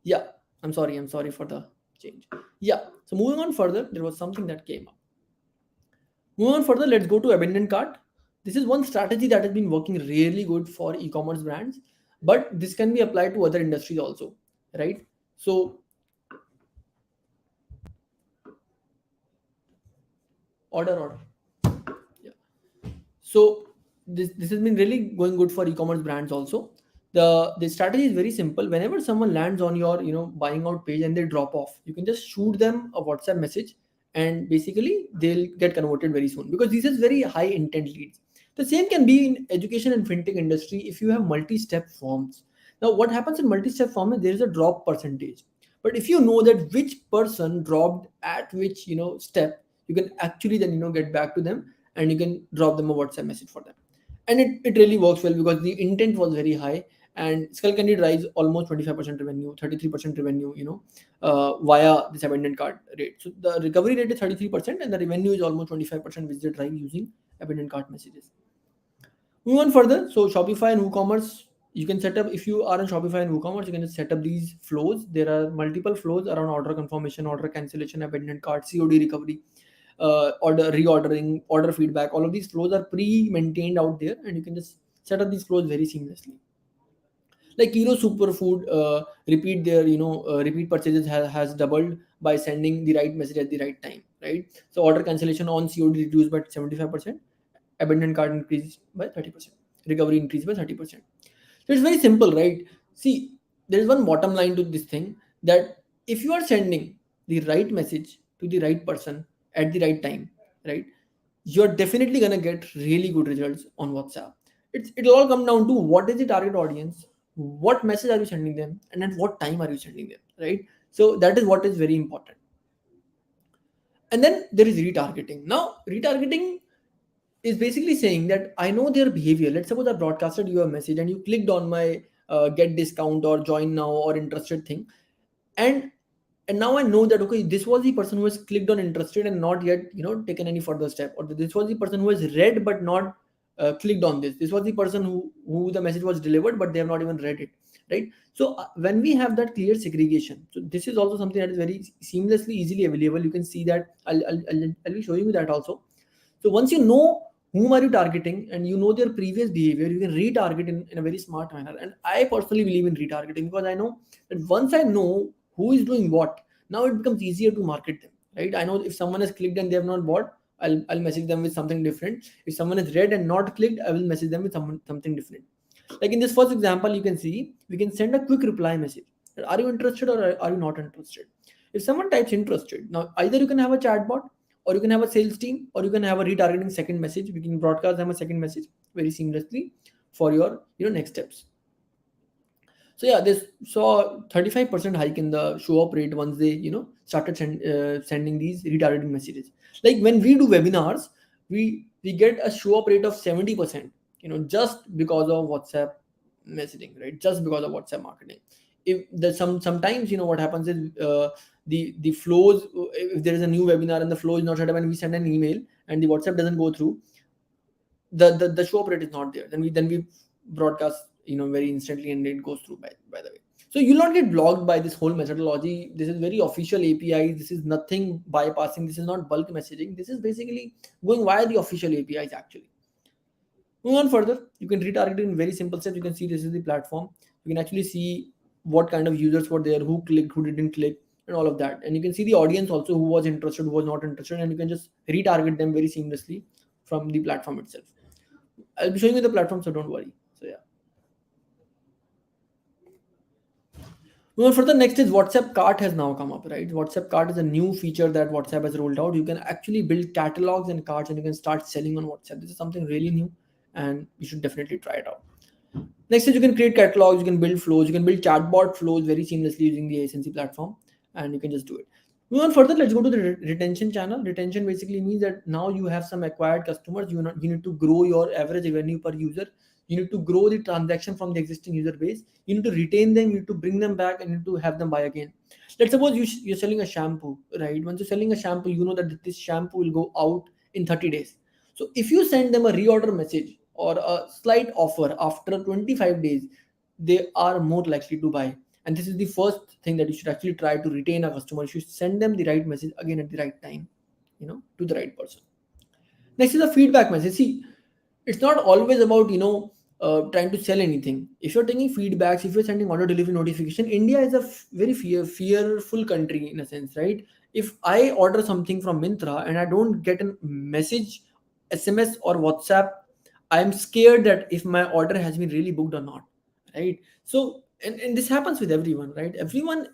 Yeah, I'm sorry for the change. Yeah, so moving on further, there was something that came up. Moving on further, let's go to abandoned cart. This is one strategy that has been working really good for e-commerce brands, but this can be applied to other industries also, right? So order. Yeah. So this has been really going good for e-commerce brands also. The strategy is very simple. Whenever someone lands on your buying out page and they drop off, you can just shoot them a WhatsApp message, and basically they'll get converted very soon, because this is very high intent leads. The same can be in education and fintech industry if you have multi-step forms. Now what happens in multi-step form is there is a drop percentage, but if you know that which person dropped at which step, you can actually then get back to them, and you can drop them a WhatsApp message for them. And it really works well because the intent was very high, and Skullcandy drives almost 25% revenue, 33% revenue, via this abandoned cart rate. So the recovery rate is 33%, and the revenue is almost 25%, which they drive using abandoned cart messages. Moving on further, so Shopify and WooCommerce, you can set up, if you are on Shopify and WooCommerce, you can just set up these flows. There are multiple flows around order confirmation, order cancellation, abandoned cart, COD recovery, order reordering, order feedback. All of these flows are pre-maintained out there, and you can just set up these flows very seamlessly. Like Kiro Superfood, repeat purchases has doubled by sending the right message at the right time, right? So order cancellation on COD reduced by 75%, abandoned cart increased by 30%, recovery increased by 30%. So it's very simple, right? See, there is one bottom line to this thing, that if you are sending the right message to the right person at the right time, right, you're definitely gonna get really good results on WhatsApp. It'll all come down to what is the target audience, what message are you sending them, and at what time are you sending them, right? So that is what is very important. And then there is retargeting. Now, retargeting is basically saying that I know their behavior. Let's suppose I broadcasted you a message and you clicked on my get discount or join now or interested thing, and now I know that, okay, this was the person who has clicked on interested and not yet taken any further step, or this was the person who has read but not clicked on this was the person who the message was delivered but they have not even read it, right? So when we have that clear segregation, so this is also something that is very seamlessly easily available. You can see that I'll be showing you that also. So once you know whom are you targeting and you know their previous behavior, you can retarget in a very smart manner. And I personally believe in retargeting because I know that once I know who is doing what, now it becomes easier to market them, right? I know if someone has clicked and they have not bought, I'll message them with something different. If someone has read and not clicked, I will message them with something different. Like in this first example, you can see we can send a quick reply message. Are you interested or are you not interested? If someone types interested, now either you can have a chatbot, or you can have a sales team, or you can have a retargeting second message. We can broadcast them a second message very seamlessly for your next steps. So yeah, this saw 35% hike in the show up rate once they started sending these retargeting messages. Like when we do webinars, we get a show up rate of 70%, just because of WhatsApp messaging, right? Just because of WhatsApp marketing. If there's sometimes what happens is the flows, if there is a new webinar and the flow is not set up and we send an email and the WhatsApp doesn't go through, the show up rate is not there. Then we broadcast very instantly and it goes through, by the way. So you'll not get blocked by this whole methodology. This is very official API. This is nothing bypassing. This is not bulk messaging. This is basically going via the official APIs actually. Moving on further, you can retarget it in very simple steps. You can see this is the platform. You can actually see what kind of users were there, who clicked, who didn't click, and all of that. And you can see the audience also, who was interested, who was not interested, and you can just retarget them very seamlessly from the platform itself. I'll be showing you the platform, so don't worry. So yeah. Moving further, next is WhatsApp Cart has now come up, right? WhatsApp Cart is a new feature that WhatsApp has rolled out. You can actually build catalogs and carts, and you can start selling on WhatsApp. This is something really new, and you should definitely try it out. Next is you can create catalogs, you can build flows, you can build chatbot flows very seamlessly using the SNC platform, and you can just do it. Moving on further, let's go to the retention channel. Retention basically means that now you have some acquired customers. You need to grow your average revenue per user. You need to grow the transaction from the existing user base. You need to retain them. You need to bring them back, and you need to have them buy again. Let's suppose you're selling a shampoo, right? Once you're selling a shampoo, you know that this shampoo will go out in 30 days. So if you send them a reorder message or a slight offer after 25 days, they are more likely to buy. And this is the first thing that you should actually try to retain a customer. You should send them the right message again at the right time, to the right person. Next is a feedback message. See, it's not always about trying to sell anything. If you're taking feedbacks, if you're sending order delivery notification, India is a very fearful country in a sense, right? If I order something from Myntra and I don't get a message, SMS or WhatsApp, I'm scared that if my order has been really booked or not, right? So and this happens with everyone, right? Everyone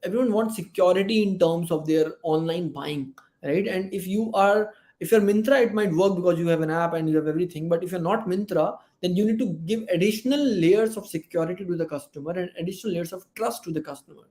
wants security in terms of their online buying, right? And if you're Myntra, it might work because you have an app and you have everything. But if you're not Myntra, then you need to give additional layers of security to the customer and additional layers of trust to the customer.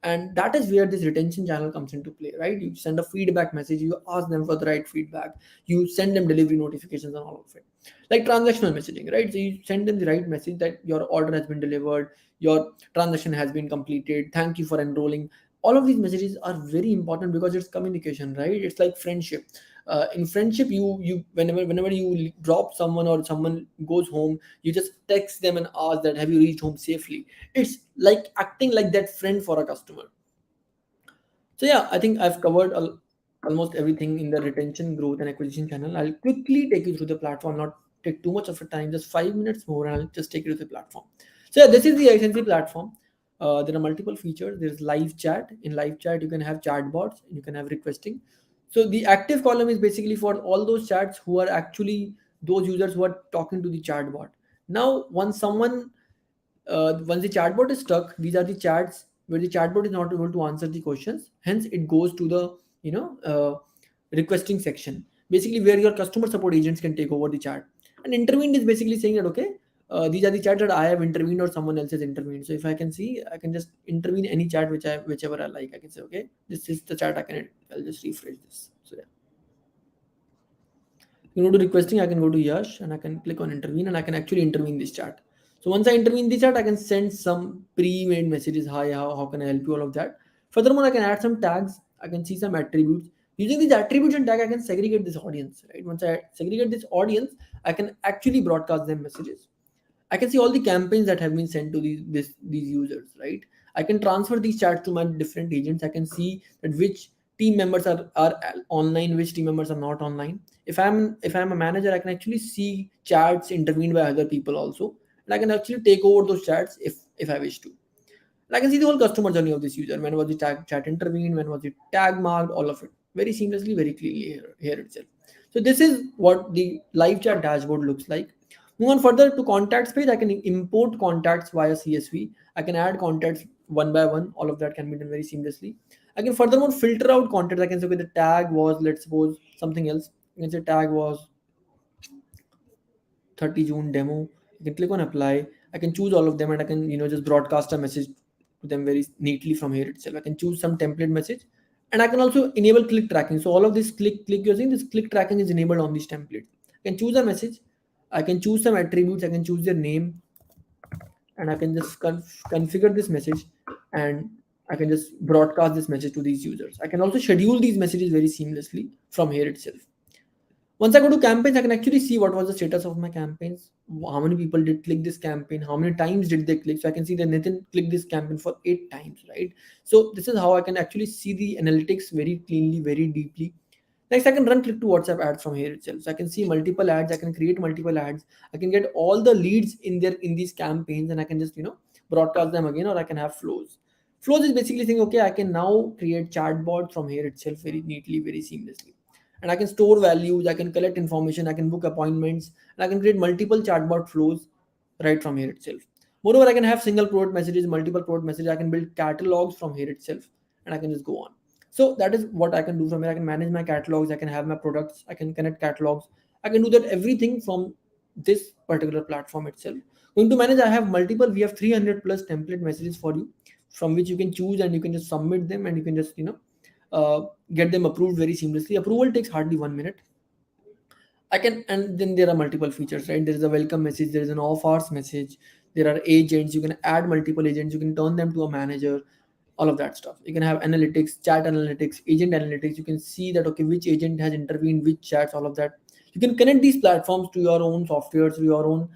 And that is where this retention channel comes into play, right? You send a feedback message, you ask them for the right feedback, you send them delivery notifications and all of it. Like transactional messaging, right? So you send them the right message that your order has been delivered, your transaction has been completed, thank you for enrolling. All of these messages are very important because it's communication, right? It's like friendship. In friendship, you whenever you drop someone or someone goes home, you just text them and ask that have you reached home safely. It's like acting like that friend for a customer. So yeah, I think I've covered almost everything in the retention, growth, and acquisition channel. I'll quickly take you through the platform, not take too much of your time, just 5 minutes more, and I'll just take you to the platform. So yeah, this is the SNC platform. There are multiple features. There's live chat. In live chat, you can have chatbots, and you can have requesting. So the active column is basically for all those chats who are actually those users who are talking to the chatbot. Now, once the chatbot is stuck, these are the chats where the chatbot is not able to answer the questions. Hence, it goes to the requesting section, basically where your customer support agents can take over the chat. And intervened is basically saying that okay, these are the chats that I have intervened or someone else has intervened. So if I can see, I can just intervene any chat whichever I like. I can say, okay, this is the chat I'll just refresh this. So yeah. You go to requesting, I can go to Yash and I can click on intervene and I can actually intervene this chat. So once I intervene this chat, I can send some pre-made messages. Hi, how can I help you? All of that. Furthermore, I can add some tags. I can see some attributes. Using these attributes and tag, I can segregate this audience, right? Once I segregate this audience, I can actually broadcast them messages. I can see all the campaigns that have been sent to these users, right? I can transfer these chats to my different agents. I can see that which team members are online, which team members are not online. If I'm a manager, I can actually see chats intervened by other people also, and I can actually take over those chats if I wish to. And I can see the whole customer journey of this user. When was the chat intervened? When was it tag marked? All of it very seamlessly, very clearly here itself. So this is what the live chat dashboard looks like. Move on further to contacts page, I can import contacts via CSV. I can add contacts one by one. All of that can be done very seamlessly. I can furthermore filter out contacts. I can say, okay, the tag was, let's suppose, something else. You can say tag was 30 June demo. You can click on apply. I can choose all of them and I can, just broadcast a message to them very neatly from here itself. I can choose some template message and I can also enable click tracking. So all of this click you're seeing, this click tracking is enabled on these templates. I can choose a message. I can choose some attributes. I can choose their name and I can just configure this message and I can just broadcast this message to these users. I can also schedule these messages very seamlessly from here itself. Once I go to campaigns, I can actually see what was the status of my campaigns, how many people did click this campaign, how many times did they click. So I can see that Nathan clicked this campaign for 8 times, right? So this is how I can actually see the analytics very cleanly, very deeply. Next, I can run click to WhatsApp ads from here itself. So I can see multiple ads, I can create multiple ads, I can get all the leads in these campaigns, and I can just broadcast them again, or I can have flows. Flows is basically saying, okay, I can now create chatbot from here itself very neatly, very seamlessly. And I can store values, I can collect information, I can book appointments, and I can create multiple chatbot flows right from here itself. Moreover, I can have single product messages, multiple product messages, I can build catalogs from here itself, and I can just go on. So that is what I can do from here. I can manage my catalogs, I can have my products, I can connect catalogs, I can do that everything from this particular platform itself. Going to manage, I have multiple, we have 300 plus template messages for you from which you can choose and you can just submit them and you can just get them approved very seamlessly. Approval takes hardly 1 minute. I can, and then there are multiple features, right? There is a welcome message, there is an off hours message, there are agents, you can add multiple agents, you can turn them to a manager, all of that stuff. You can have analytics, chat analytics, agent analytics. You can see that, okay, which agent has intervened, which chats, all of that. You can connect these platforms to your own software, to your own,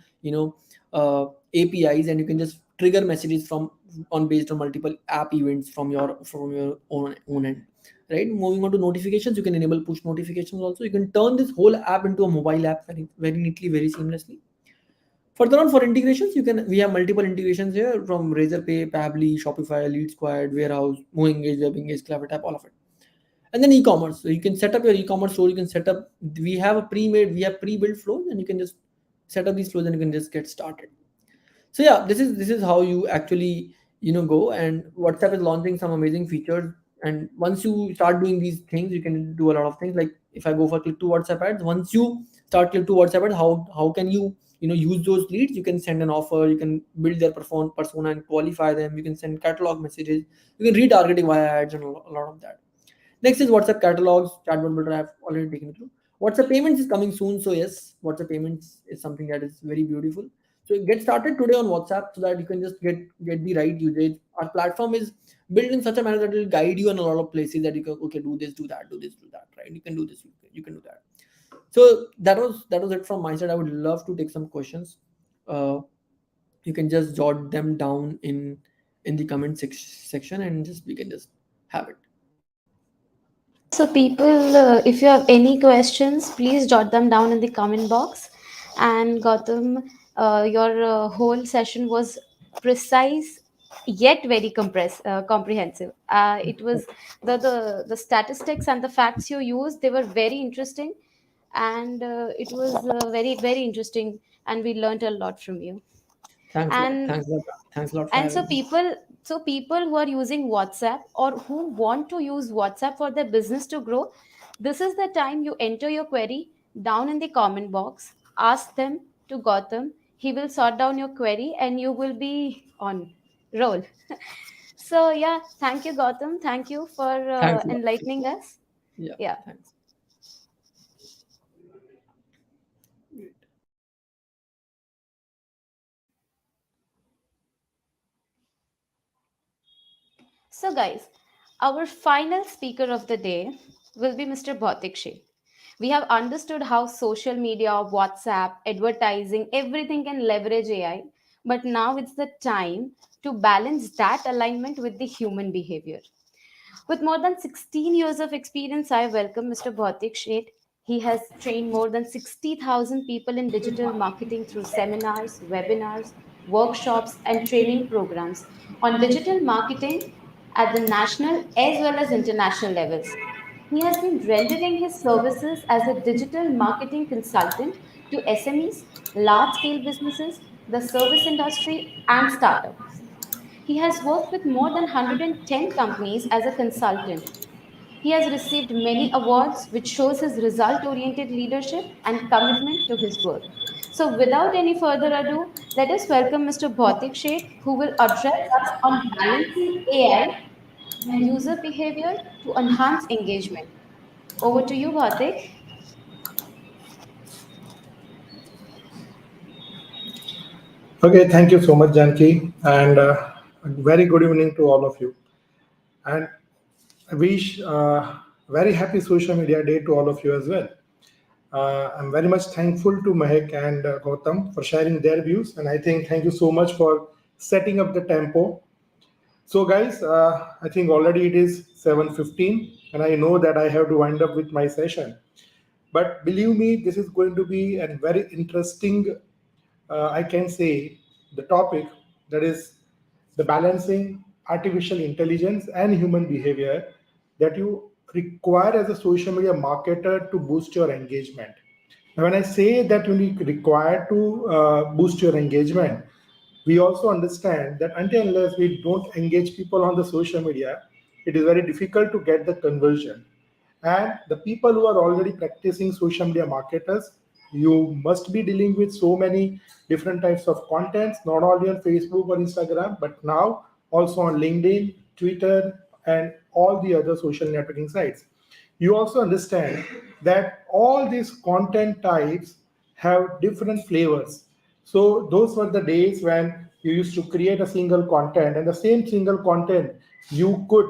APIs, and you can just trigger messages from on based on multiple app events from your own end, right? Moving on to notifications, you can enable push notifications also. You can turn this whole app into a mobile app very, very neatly, very seamlessly. Further on, for integrations, we have multiple integrations here from Razorpay, Pabbly, Shopify, Lead Squad, Warehouse, MoEngage, WebEngage, CleverTap, all of it. And then e-commerce. So you can set up your e-commerce store. You can set up. We have pre-built flows, and you can just set up these flows, and you can just get started. So yeah, this is how you actually go. And WhatsApp is launching some amazing features. And once you start doing these things, you can do a lot of things. Like if I go for click to WhatsApp ads, once you start click to WhatsApp ads, how can you use those leads? You can send an offer, you can build their persona and qualify them, you can send catalog messages, you can retargeting via ads and a lot of that. Next is WhatsApp catalogs, chatbot builder. I've already taken it through. WhatsApp payments is coming soon. So yes, WhatsApp payments is something that is very beautiful. So get started today on WhatsApp so that you can just get the right usage. Our platform is built in such a manner that it will guide you in a lot of places that you can, okay, do this, do that, do this, do that, right? You can do this, you can do that. So that was it from my side. I would love to take some questions. Uh, you can just jot them down in the comment section and just we can just have it. So, people, if you have any questions, please jot them down in the comment box. And Gautam, your whole session was precise yet very comprehensive. It was the statistics and the facts you used; they were very interesting, and it was very interesting. And we learned a lot from you. Thanks a lot. And Thanks a lot. Thanks a lot for and having me. so people who are using WhatsApp or who want to use WhatsApp for their business to grow, this is the time you enter your query down in the comment box, ask them to Gotham. He will sort down your query and you will be on roll. So yeah, thank you Gotham, thank you for Thanks a lot. enlightening us. Yeah, Yeah. thanks. So, guys, our final speaker of the day will be Mr. Bhautik Sheth. We have understood how social media, WhatsApp, advertising, everything can leverage AI, but now it's the time to balance that alignment with the human behavior. With more than 16 years of experience, I welcome Mr. Bhautik Sheth. He has trained more than 60,000 people in digital marketing through seminars, webinars, workshops, and training programs on digital marketing at the national as well as international levels. He has been rendering his services as a digital marketing consultant to SMEs, large scale businesses, the service industry, and startups. He has worked with more than 110 companies as a consultant. He has received many awards, which shows his result oriented leadership and commitment to his work. So, without any further ado, let us welcome Mr. Bhautik Sheth, who will address us on balancing AI and user behavior to enhance engagement. Over to you, Bhautik. Okay, thank you so much, Janki, and a very good evening to all of you. And I wish very happy social media day to all of you as well. I'm very much thankful to Mahek and Gautam for sharing their views, and I think thank you so much for setting up the tempo. So, guys, I think already it is 7:15, and I know that I have to wind up with my session. But believe me, this is going to be a very interesting, I can say, the topic that is the balancing artificial intelligence and human behavior that you require as a social media marketer to boost your engagement. Now, when I say that you need required to boost your engagement, we also understand that until unless we don't engage people on the social media, it is very difficult to get the conversion. And the people who are already practicing social media marketers, you must be dealing with so many different types of contents, not only on Facebook or Instagram, but now also on LinkedIn, Twitter, and all the other social networking sites. You also understand that all these content types have different flavors. So those were the days when you used to create a single content, and the same single content you could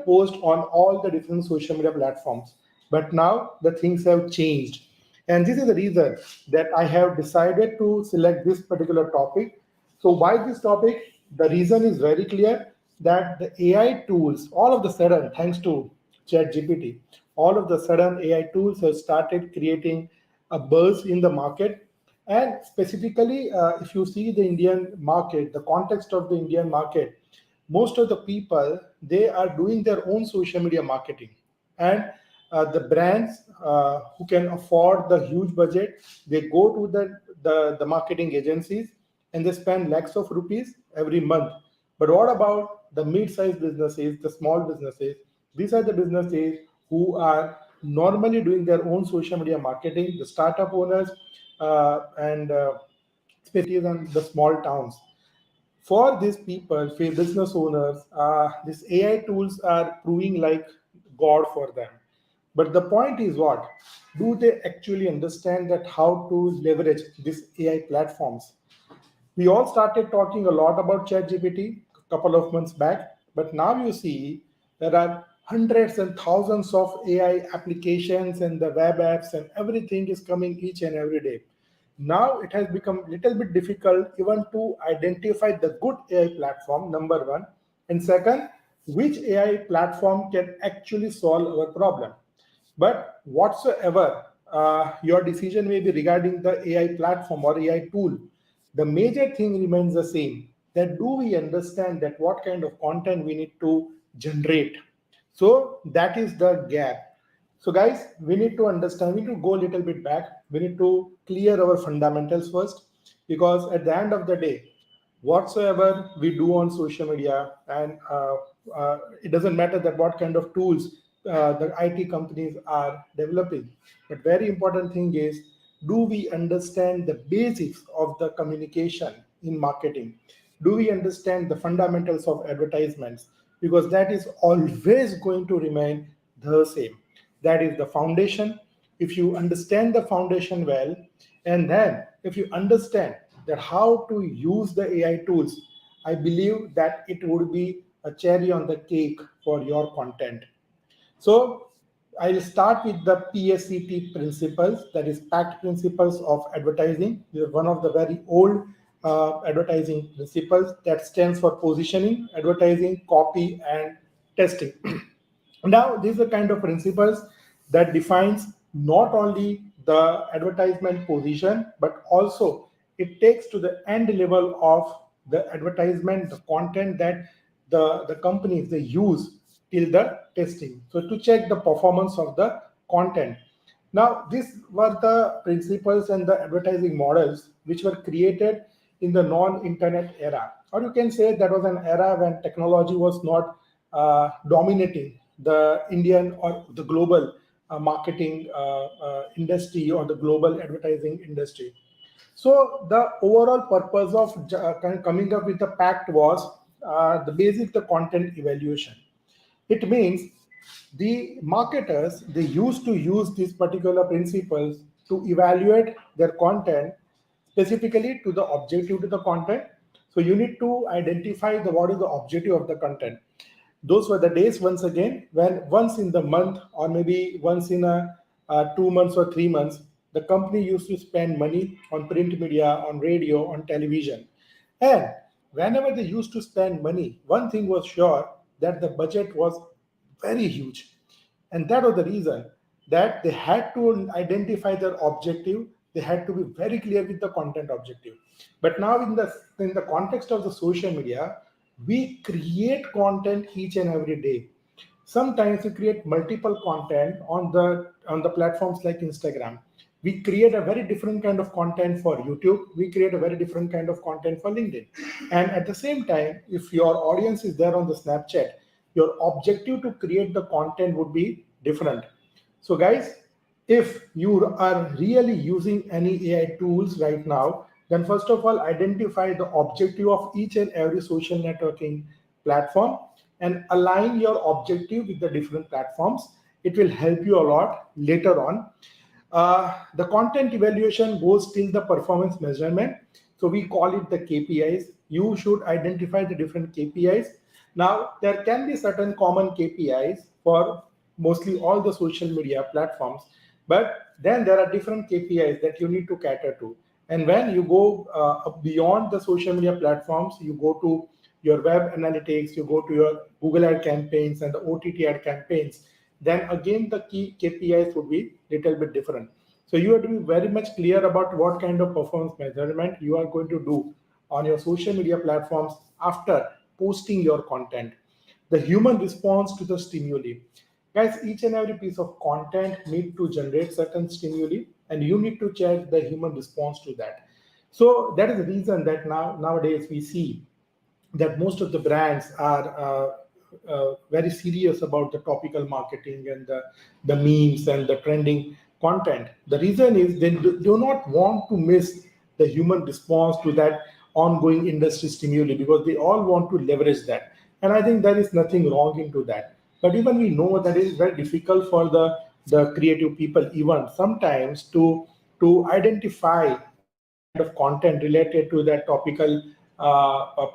post on all the different social media platforms. But now the things have changed, and this is the reason that I have decided to select this particular topic. So why this topic? The reason is very clear, that the AI tools, all of the sudden, thanks to ChatGPT, all of the sudden AI tools have started creating a buzz in the market. And specifically, if you see the Indian market, the context of the Indian market, most of the people, they are doing their own social media marketing. And the brands who can afford the huge budget, they go to the marketing agencies, and they spend lakhs of rupees every month. But what about the mid-sized businesses, the small businesses? These are the businesses who are normally doing their own social media marketing, the startup owners, and especially in the small towns. For these people, for business owners, these AI tools are proving like God for them. But the point is what? Do they actually understand that how to leverage these AI platforms? We all started talking a lot about ChatGPT a couple of months back, but now you see there are hundreds and thousands of AI applications and the web apps and everything is coming each and every day. Now it has become a little bit difficult even to identify the good AI platform, number one, and second, which AI platform can actually solve our problem. But whatsoever your decision may be regarding the AI platform or AI tool, the major thing remains the same. That do we understand that what kind of content we need to generate? So that is the gap. So guys, we need to understand, we need to go a little bit back. We need to clear our fundamentals first, because at the end of the day, whatsoever we do on social media, and it doesn't matter that what kind of tools the IT companies are developing, but very important thing is, do we understand the basics of the communication in marketing? Do we understand the fundamentals of advertisements? Because that is always going to remain the same. That is the foundation. If you understand the foundation well, and then if you understand that how to use the AI tools, I believe that it would be a cherry on the cake for your content. So I'll start with the PSCT principles, that is PACT principles of advertising. This is one of the very old advertising principles that stands for positioning, advertising, copy, and testing. Now, these are kind of principles that defines not only the advertisement position, but also it takes to the end level of the advertisement, the content that the companies they use till the testing. So to check the performance of the content. Now, these were the principles and the advertising models which were created in the non-internet era, or you can say that was an era when technology was not dominating the Indian or the global marketing industry or the global advertising industry. So the overall purpose of coming up with the pact was the basic the content evaluation. It means the marketers they used to use these particular principles to evaluate their content specifically to the objective to the content. So you need to identify the what is the objective of the content. Those were the days once again when once in the month or maybe once in a 2 months or 3 months the company used to spend money on print media, on radio, on television, and whenever they used to spend money, one thing was sure that the budget was very huge. And that was the reason that they had to identify their objective. They had to be very clear with the content objective. But now in the context of the social media, we create content each and every day. Sometimes we create multiple content on the platforms like Instagram. We create a very different kind of content for YouTube. We create a very different kind of content for LinkedIn. And at the same time, if your audience is there on the Snapchat, your objective to create the content would be different. So guys, if you are really using any AI tools right now, then first of all, identify the objective of each and every social networking platform and align your objective with the different platforms. It will help you a lot later on. The content evaluation goes till the performance measurement. So we call it the KPIs. You should identify the different KPIs. Now, there can be certain common KPIs for mostly all the social media platforms, but then there are different KPIs that you need to cater to. And when you go beyond the social media platforms, you go to your web analytics, you go to your Google ad campaigns and the OTT ad campaigns, then again the key KPIs would be little bit different. So you have to be very much clear about what kind of performance measurement you are going to do on your social media platforms after posting your content. The human response to the stimuli. Guys, each and every piece of content need to generate certain stimuli and you need to check the human response to that. So that is the reason that nowadays we see that most of the brands are very serious about the topical marketing and the memes and the trending content. The reason is they do not want to miss the human response to that ongoing industry stimuli because they all want to leverage that. And I think there is nothing wrong into that. But even we know that it is very difficult for the creative people even sometimes to identify what kind of content related to that topical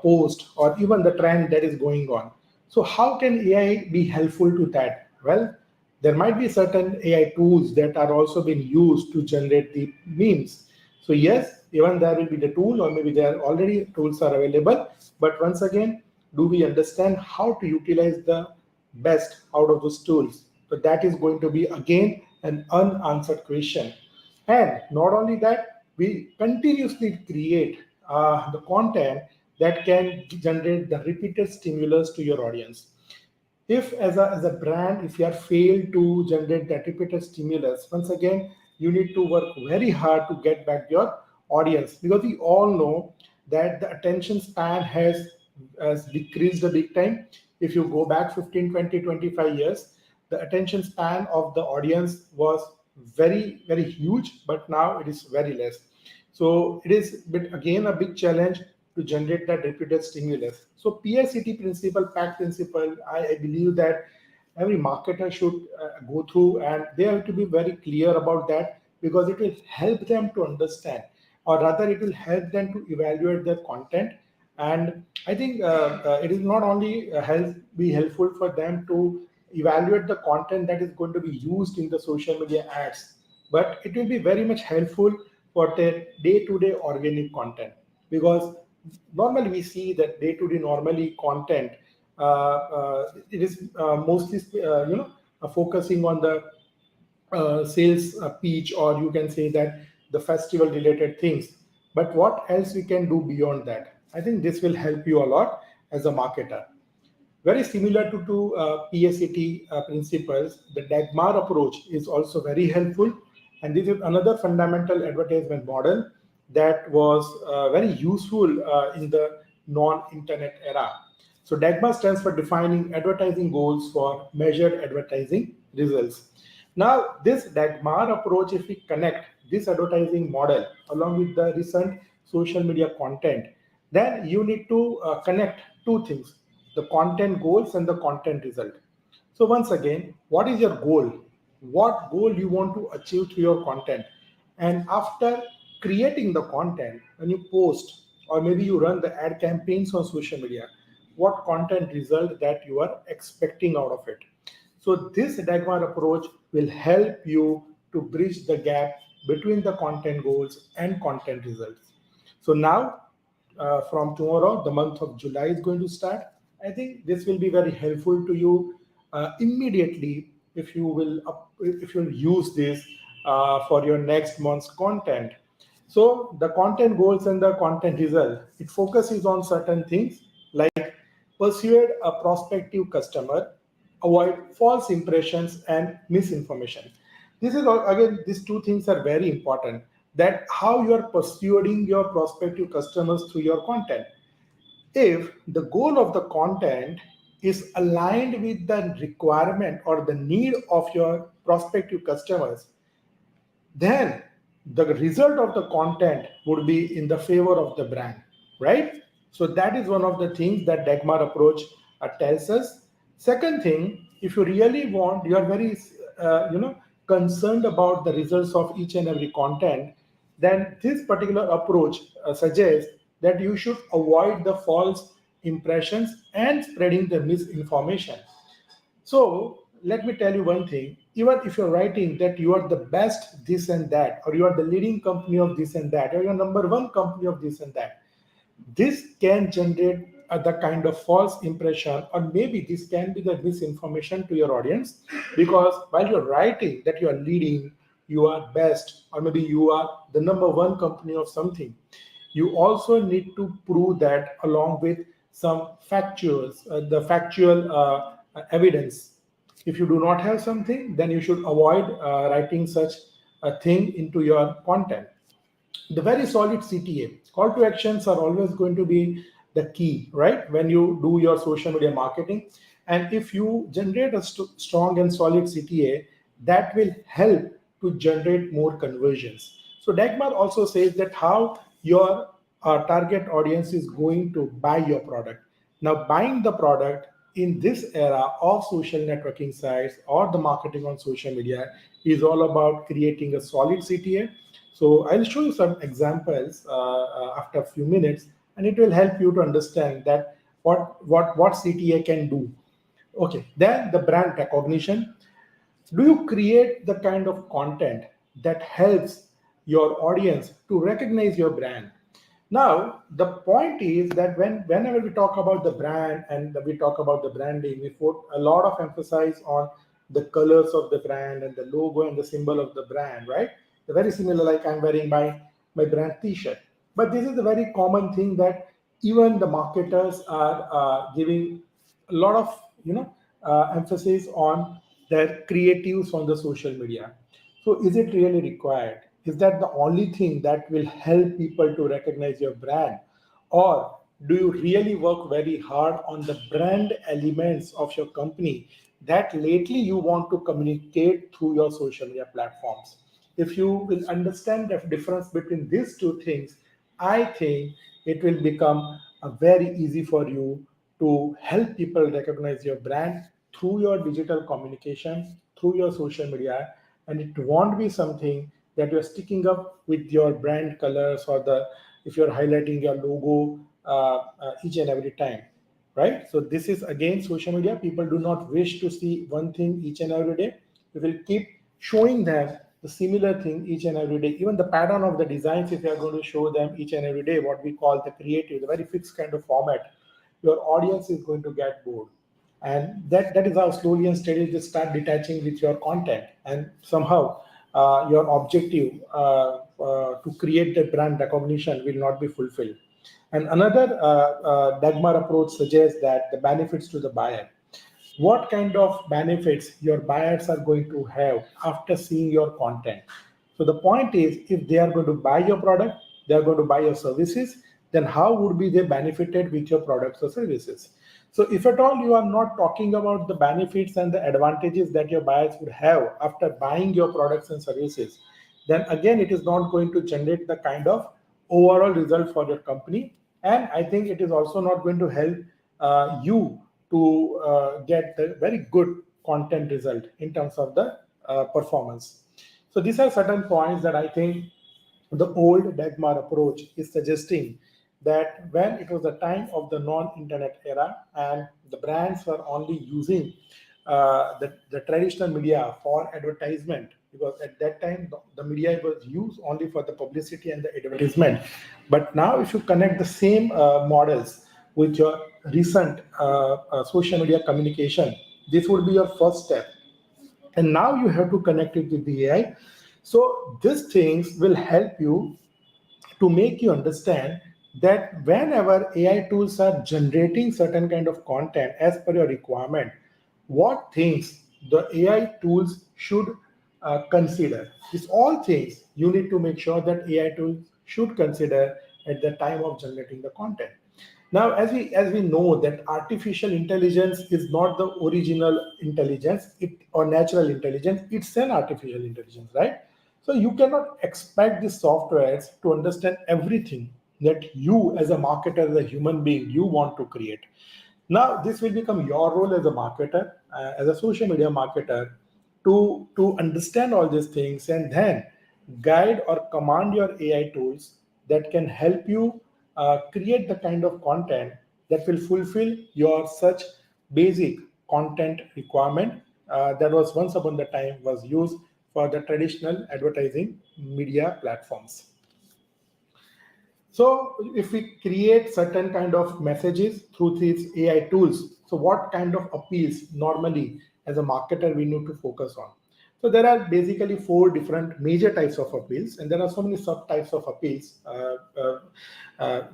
post or even the trend that is going on. So how can AI be helpful to that? Well, there might be certain AI tools that are also being used to generate the memes. So yes, even there will be the tool or maybe there are already tools are available. But once again, do we understand how to utilize the best out of those tools? So that is going to be again an unanswered question. And not only that, we continuously create the content that can generate the repeated stimulus to your audience. If as a brand, if you are failed to generate that repeated stimulus, once again, you need to work very hard to get back your audience because we all know that the attention span has decreased a big time. If you go back 15, 20, 25 years, the attention span of the audience was very, very huge, but now it is very less. So it is again a big challenge to generate that repeated stimulus. So PICT principle, PACT principle, I believe that every marketer should go through and they have to be very clear about that because it will help them to understand or rather it will help them to evaluate their content. And I think it is not only be helpful for them to evaluate the content that is going to be used in the social media ads, but it will be very much helpful for their day-to-day organic content because normally we see that day-to-day normally content it is mostly focusing on the sales pitch or you can say that the festival related things, but what else we can do beyond that? I think this will help you a lot as a marketer. Very similar to PSCT principles, the Dagmar approach is also very helpful. And this is another fundamental advertisement model that was very useful in the non-internet era. So Dagmar stands for defining advertising goals for measured advertising results. Now, this Dagmar approach, if we connect this advertising model along with the recent social media content, then you need to connect two things: the content goals and the content result. So once again, what is your goal? What goal you want to achieve through your content? And after creating the content, when you post or maybe you run the ad campaigns on social media, what content result that you are expecting out of it? So this Dagmar approach will help you to bridge the gap between the content goals and content results. So now, from tomorrow, the month of July is going to start. I think this will be very helpful to you immediately if you will use this for your next month's content. So the content goals and the content result, it focuses on certain things like persuade a prospective customer, avoid false impressions and misinformation. This is again, these two things are very important, that how you are persuading your prospective customers through your content. If the goal of the content is aligned with the requirement or the need of your prospective customers, then the result of the content would be in the favor of the brand, right? So that is one of the things that Dagmar approach tells us. Second thing, if you really want, you are very concerned about the results of each and every content, then this particular approach suggests that you should avoid the false impressions and spreading the misinformation. So let me tell you one thing: even if you're writing that you are the best this and that, or you are the leading company of this and that, or you're number one company of this and that, this can generate the kind of false impression, or maybe this can be the misinformation to your audience, because while you're writing that you are leading, you are best, or maybe you are the number one company of something, you also need to prove that along with some the factual evidence. If you do not have something, then you should avoid writing such a thing into your content. The very solid CTA, call to actions, are always going to be the key, right? When you do your social media marketing. And if you generate a strong and solid CTA, that will help to generate more conversions. So Dagmar also says that how your target audience is going to buy your product. Now, buying the product in this era of social networking sites or the marketing on social media is all about creating a solid CTA. So I'll show you some examples after a few minutes, and it will help you to understand that what CTA can do. Okay, then the brand recognition. Do you create the kind of content that helps your audience to recognize your brand? Now, the point is that whenever we talk about the brand and we talk about the branding, we put a lot of emphasis on the colors of the brand and the logo and the symbol of the brand, right? They're very similar, like I'm wearing my brand t-shirt. But this is a very common thing that even the marketers are giving a lot of emphasis on their creatives on the social media. So is it really required? Is that the only thing that will help people to recognize your brand? Or do you really work very hard on the brand elements of your company that lately you want to communicate through your social media platforms? If you will understand the difference between these two things, I think it will become very easy for you to help people recognize your brand through your digital communication, through your social media, and it won't be something that you're sticking up with your brand colors or if you're highlighting your logo each and every time, right? So this is again social media. People do not wish to see one thing each and every day. We will keep showing them the similar thing each and every day. Even the pattern of the designs, if you are going to show them each and every day, what we call the creative, the very fixed kind of format, your audience is going to get bored. And that is how slowly and steadily they start detaching with your content. And somehow your objective to create the brand recognition will not be fulfilled. And another Dagmar approach suggests that the benefits to the buyer. What kind of benefits your buyers are going to have after seeing your content. So the point is, if they are going to buy your product, they are going to buy your services, then how would be they benefited with your products or services? So if at all you are not talking about the benefits and the advantages that your buyers would have after buying your products and services, then again it is not going to generate the kind of overall result for your company. And I think it is also not going to help you to get the very good content result in terms of the performance. So these are certain points that I think the old Dagmar approach is suggesting, that when it was the time of the non-internet era and the brands were only using the traditional media for advertisement, because at that time the media was used only for the publicity and the advertisement. But now if you connect the same models with your recent social media communication, this would be your first step. And now you have to connect it with the AI. So these things will help you to make you understand that whenever AI tools are generating certain kind of content as per your requirement, what things the AI tools should consider. These all things you need to make sure that AI tools should consider at the time of generating the content. Now, as we know that artificial intelligence is not the original intelligence, or natural intelligence, it's an artificial intelligence, right? So you cannot expect the softwares to understand everything that you as a marketer, as a human being, you want to create. Now, this will become your role as a marketer, as a social media marketer, to understand all these things and then guide or command your AI tools that can help you create the kind of content that will fulfill your such basic content requirement that was once upon the time was used for the traditional advertising media platforms. So if we create certain kind of messages through these AI tools, so what kind of appeals normally as a marketer we need to focus on? So there are basically four different major types of appeals, and there are so many subtypes of appeals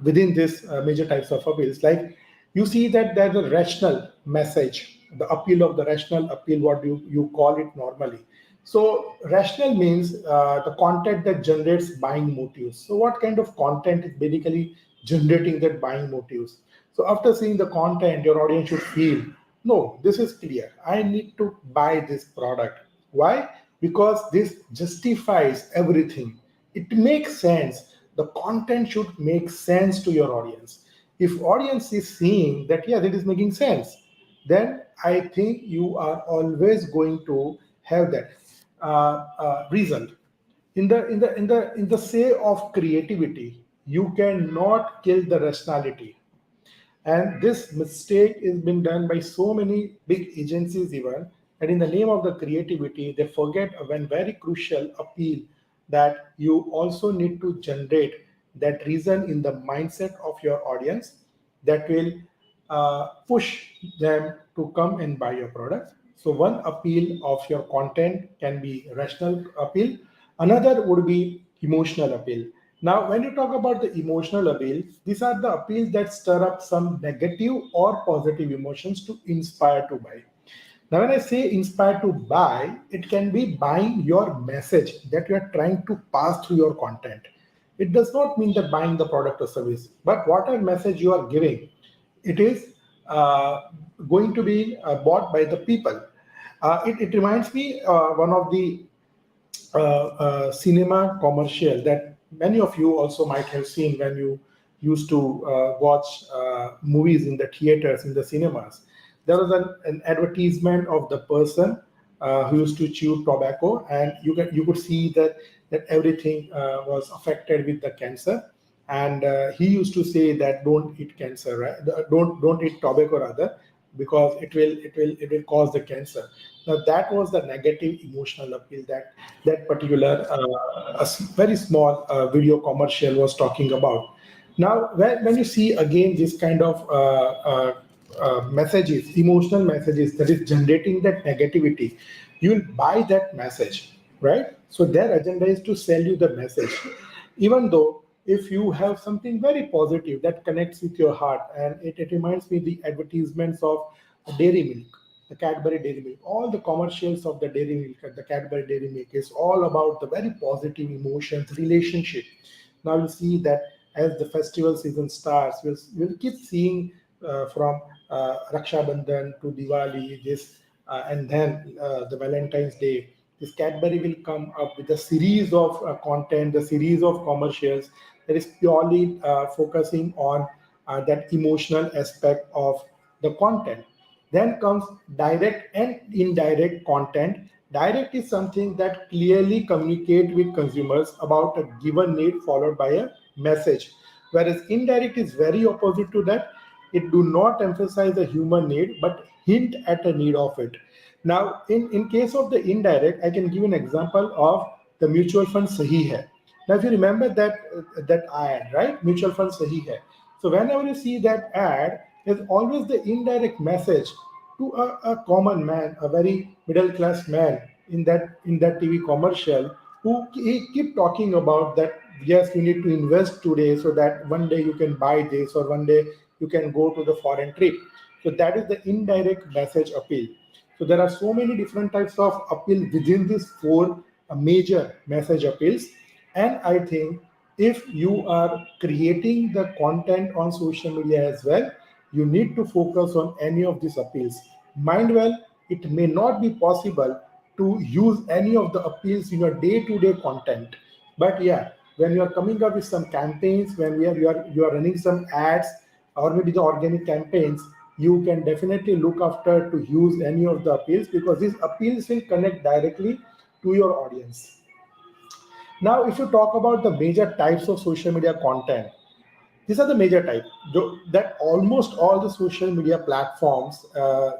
within this major types of appeals. Like you see that there's a rational message, the appeal of the rational appeal, what you call it normally. So rational means the content that generates buying motives. So what kind of content is basically generating that buying motives? So after seeing the content, your audience should feel, no, this is clear. I need to buy this product. Why? Because this justifies everything. It makes sense. The content should make sense to your audience. If audience is seeing that, yeah, that is making sense, then I think you are always going to have that result. In the say of creativity, you cannot kill the rationality. And this mistake is being done by so many big agencies even. And in the name of the creativity, they forget a one very crucial appeal, that you also need to generate that reason in the mindset of your audience that will push them to come and buy your product. So one appeal of your content can be rational appeal. Another would be emotional appeal. Now, when you talk about the emotional appeal, these are the appeals that stir up some negative or positive emotions to inspire to buy. Now, when I say inspire to buy, it can be buying your message that you are trying to pass through your content. It does not mean that buying the product or service, but whatever message you are giving, it is going to be bought by the people. It reminds me one of the cinema commercial that many of you also might have seen when you used to watch movies in the theaters, in the cinemas. There was an advertisement of the person who used to chew tobacco, and you could see that everything was affected with the cancer. And he used to say that don't eat cancer, right? Don't eat tobacco rather, because it will cause the cancer. Now that was the negative emotional appeal that particular very small video commercial was talking about. Now when you see again this kind of messages, emotional messages that is generating that negativity, you will buy that message, right? So their agenda is to sell you the message, even though if you have something very positive that connects with your heart, and it reminds me the advertisements of dairy milk, the Cadbury Dairy Milk, all the commercials of the dairy milk, the Cadbury Dairy Milk is all about the very positive emotions, relationship. Now you see that as the festival season starts, we'll keep seeing from Raksha Bandhan to Diwali, this and then the Valentine's Day. This Cadbury will come up with a series of content, the series of commercials that is purely focusing on that emotional aspect of the content. Then comes direct and indirect content. Direct is something that clearly communicate with consumers about a given need followed by a message. Whereas indirect is very opposite to that. It do not emphasize a human need but hint at a need of it. Now, in case of the indirect, I can give an example of the mutual fund Sahi Hai. Now, if you remember that ad, right? Mutual fund Sahi Hai. So whenever you see that ad, there's always the indirect message to a common man, a very middle class man in that TV commercial who he keep talking about that yes, you need to invest today so that one day you can buy this or one day you can go to the foreign trip. So that is the indirect message appeal. So there are so many different types of appeal within these four major message appeals. And I think if you are creating the content on social media as well, you need to focus on any of these appeals. Mind well, it may not be possible to use any of the appeals in your day-to-day content. But yeah, when you are coming up with some campaigns, when you are running some ads or maybe the organic campaigns, you can definitely look after to use any of the appeals because these appeals will connect directly to your audience. Now, if you talk about the major types of social media content, these are the major type that almost all the social media platforms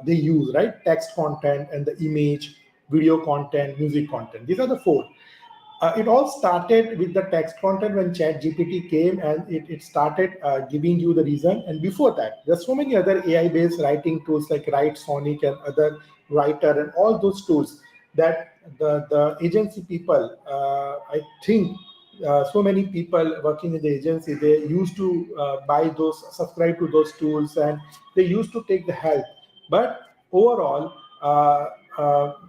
they use, right? Text content and the image, video content, music content. These are the four. It all started with the text content when ChatGPT came and it started giving you the reason. And before that, there's so many other AI-based writing tools like Write Sonic and other writer and all those tools that the agency people, I think so many people working in the agency, they used to buy those, subscribe to those tools, and they used to take the help. But overall,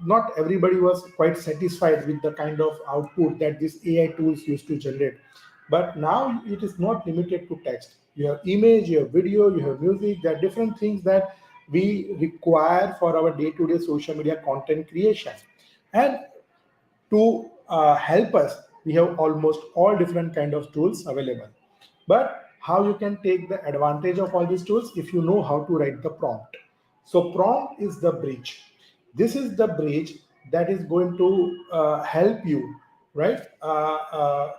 not everybody was quite satisfied with the kind of output that these AI tools used to generate. But now it is not limited to text. You have image, you have video, you have music. There are different things that we require for our day-to-day social media content creation. And to help us, we have almost all different kind of tools available. But how you can take the advantage of all these tools if you know how to write the prompt. So prompt is the bridge. This is the bridge that is going to help you, right?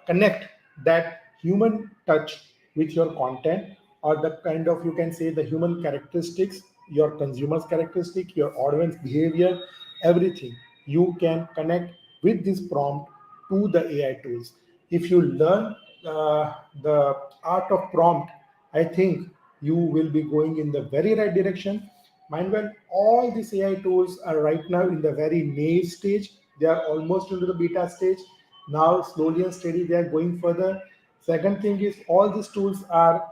Connect that human touch with your content, or the kind of, you can say, the human characteristics, your consumers characteristic, your audience behavior, everything you can connect with this prompt to the AI tools. If you learn the art of prompt, I think you will be going in the very right direction. Mind well, all these AI tools are right now in the very naive stage. They are almost into the beta stage. Now, slowly and steady, they are going further. Second thing is, all these tools are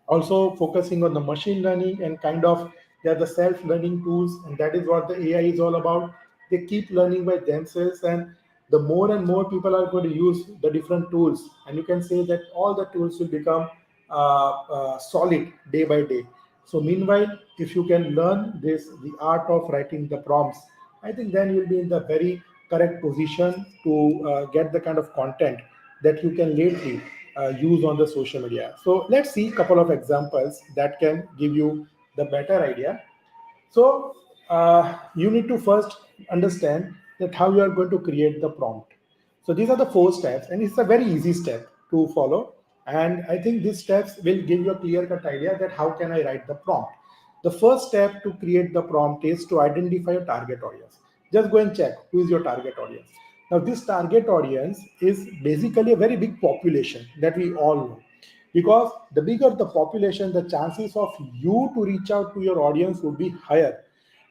also focusing on the machine learning and kind of they're the self-learning tools, and that is what the AI is all about. They keep learning by themselves, and the more and more people are going to use the different tools, and you can say that all the tools will become solid day by day. So meanwhile, if you can learn this, the art of writing the prompts, I think then you'll be in the very correct position to get the kind of content that you can lately use on the social media. So let's see a couple of examples that can give you the better idea. So you need to first understand that how you are going to create the prompt. So these are the four steps, and it's a very easy step to follow. And I think these steps will give you a clear-cut idea that how can I write the prompt. The first step to create the prompt is to identify your target audience. Just go and check who is your target audience. Now, this target audience is basically a very big population that we all know. Because the bigger the population, the chances of you to reach out to your audience would be higher.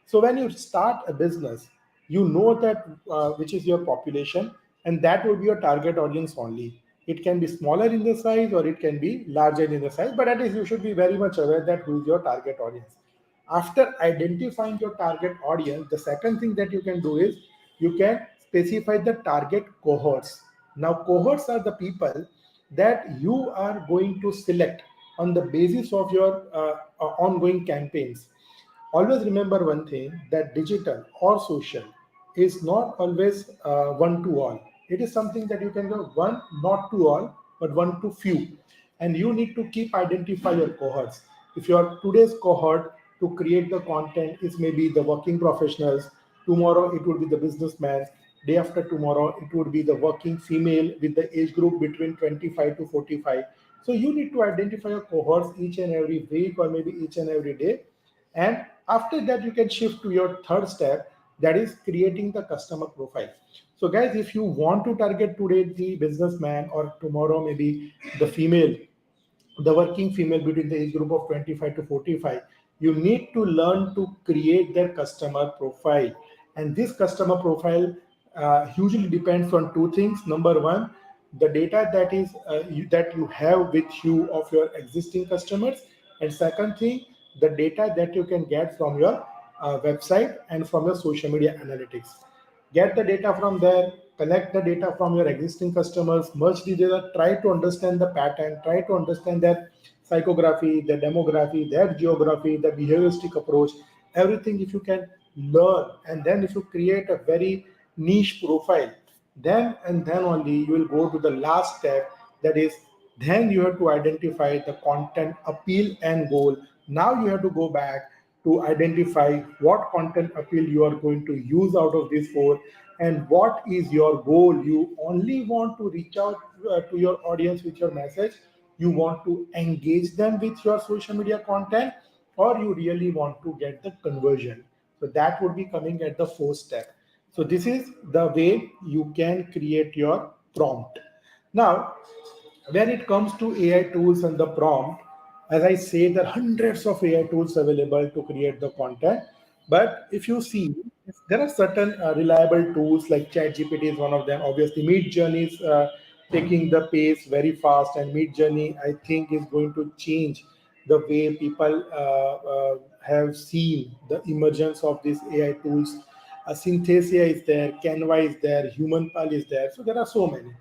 So when you start a business, you know that which is your population, and that will be your target audience only. It can be smaller in the size or it can be larger in the size, but at least you should be very much aware that who is your target audience. After identifying your target audience, the second thing that you can do is you can specify the target cohorts. Now, cohorts are the people that you are going to select on the basis of your ongoing campaigns. Always remember one thing, that digital or social is not always one to all. It is something that you can go one, not to all, but one to few. And you need to keep identify your cohorts. If your today's cohort to create the content is maybe the working professionals, tomorrow it would be the businessman, day after tomorrow it would be the working female with the age group between 25 to 45. So you need to identify your cohorts each and every week or maybe each and every day, and after that you can shift to your third step, that is creating the customer profile. So guys, if you want to target today the businessman or tomorrow maybe the female, the working female between the age group of 25 to 45, you need to learn to create their customer profile. And this customer profile hugely depends on two things. Number one, the data that is that you have with you of your existing customers, and second thing, the data that you can get from your website and from your social media analytics. Get the data from there, collect the data from your existing customers, merge the data, try to understand the pattern, try to understand their psychography, their demography, their geography, the behavioristic approach, everything. If you can learn, and then if you create a very niche profile, then and then only you will go to the last step, that is, then you have to identify the content appeal and goal. Now you have to go back to identify what content appeal you are going to use out of these four, and what is your goal. You only want to reach out to your audience with your message, you want to engage them with your social media content, or you really want to get the conversion. So that would be coming at the fourth step. So this is the way you can create your prompt. Now, when it comes to AI tools and the prompt, as I say, there are hundreds of AI tools available to create the content. But if you see, there are certain reliable tools like ChatGPT is one of them. Obviously, Midjourney is taking the pace very fast, and Midjourney, I think, is going to change the way people have seen the emergence of these AI tools. Synthesia is there, Canva is there, HumanPal is there. So there are so many.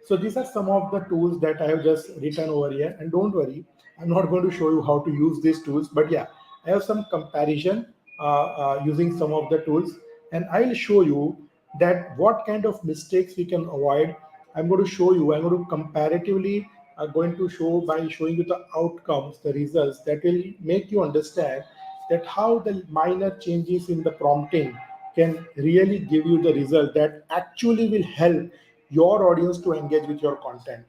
So these are some of the tools that I have just written over here. And don't worry, I'm not going to show you how to use these tools, but yeah, I have some comparison using some of the tools, and I'll show you that what kind of mistakes we can avoid. I'm going to show you, I'm going to comparatively going to show by showing you the outcomes, the results that will make you understand that how the minor changes in the prompting can really give you the result that actually will help your audience to engage with your content.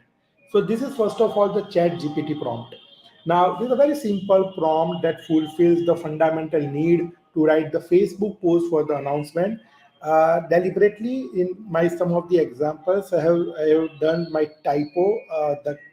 So this is first of all the chat GPT prompt. Now this is a very simple prompt that fulfills the fundamental need to write the Facebook post for the announcement. Deliberately in my some of the examples I have done my typo,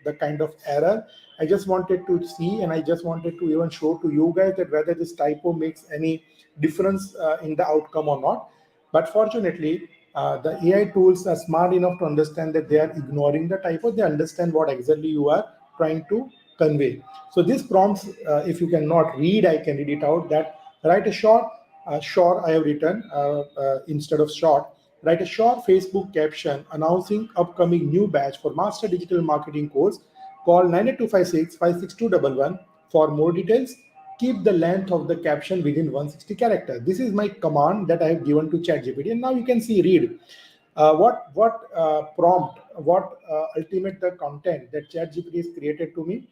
the kind of error. I just wanted to see, and I just wanted to even show to you guys that whether this typo makes any difference in the outcome or not. But fortunately, the AI tools are smart enough to understand that they are ignoring the typo. They understand what exactly you are trying to convey. So these prompts, if you cannot read, I can read it out. That write a short I have written instead of short. Write a short Facebook caption announcing upcoming new batch for Master Digital Marketing course. Call 98256 56211 for more details. Keep the length of the caption within 160 characters. This is my command that I have given to ChatGPT, and now you can see read what prompt, what ultimate the content that ChatGPT is created to me.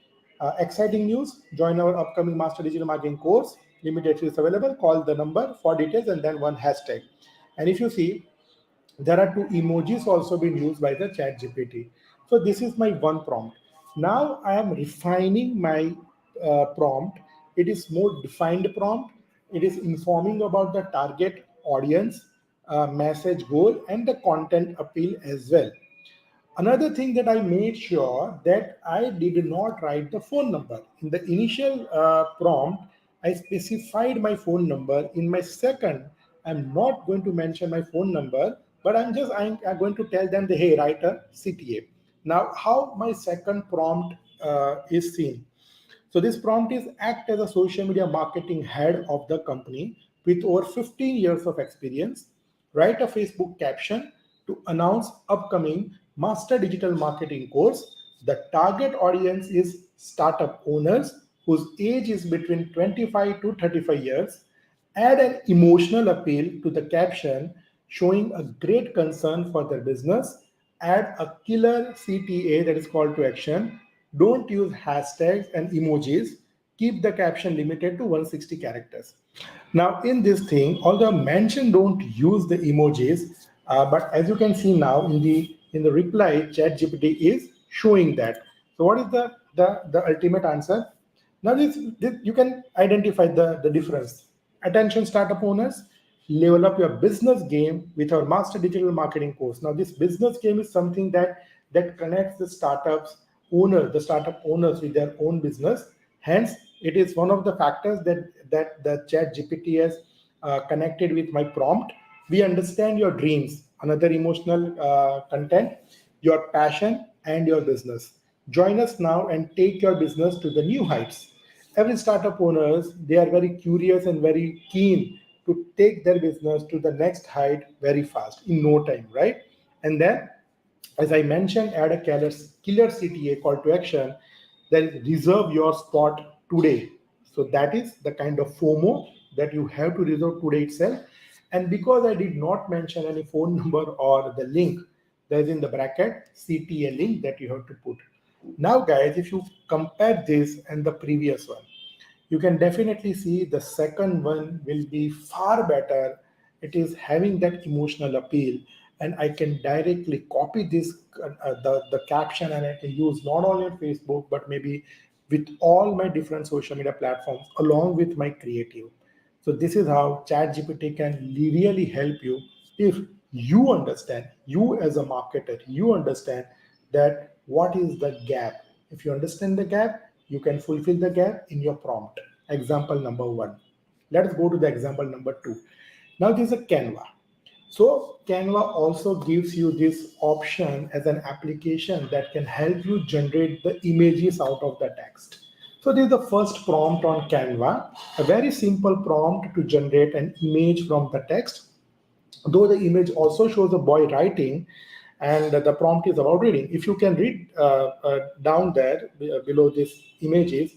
Exciting news! Join our upcoming Master Digital Marketing course. Limited is available. Call the number for details and then one hashtag. And if you see, there are two emojis also being used by the chat gpt. So this is my one prompt. Now I am refining my prompt. It is more defined prompt. It is informing about the target audience, message goal, and the content appeal as well. Another thing that I made sure that I did not write the phone number. In the initial prompt, I specified my phone number. In my second, I'm not going to mention my phone number, but I'm going to tell them, the, hey, write a CTA. Now, how my second prompt is seen. So this prompt is act as a social media marketing head of the company with over 15 years of experience. Write a Facebook caption to announce upcoming master digital marketing course. The target audience is startup owners whose age is between 25 to 35 years. Add an emotional appeal to the caption showing a great concern for their business. Add a killer CTA, that is call to action. Don't use hashtags and emojis. Keep the caption limited to 160 characters. Now, in this thing, although I mentioned don't use the emojis, but as you can see now in the reply, ChatGPT is showing that. So, what is the ultimate answer? Now, this you can identify the difference. Attention, startup owners, level up your business game with our master digital marketing course. Now, this business game is something that connects the startup owners with their own business. Hence, it is one of the factors that the Chat GPT has connected with my prompt. We understand your dreams, another emotional content, your passion, and your business. Join us now and take your business to the new heights. Every startup owners, they are very curious and very keen to take their business to the next height very fast in no time, right? And then, as I mentioned, add a killer CTA call to action, then reserve your spot today. So that is the kind of FOMO that you have to reserve today itself. And because I did not mention any phone number or the link, there's in the bracket CTA link that you have to put. Now, guys, if you compare this and the previous one, you can definitely see the second one will be far better. It is having that emotional appeal, and I can directly copy this the caption, and I can use not only on Facebook but maybe with all my different social media platforms along with my creative. So this is how ChatGPT can really help you if you understand, you as a marketer, you understand that what is the gap. If you understand the gap, you can fulfill the gap in your prompt. Example number one. Let's go to the example number two. Now this is a Canva. So Canva also gives you this option as an application that can help you generate the images out of the text. So this is the first prompt on Canva, a very simple prompt to generate an image from the text, though the image also shows a boy writing and the prompt is about reading. If you can read down there below these images,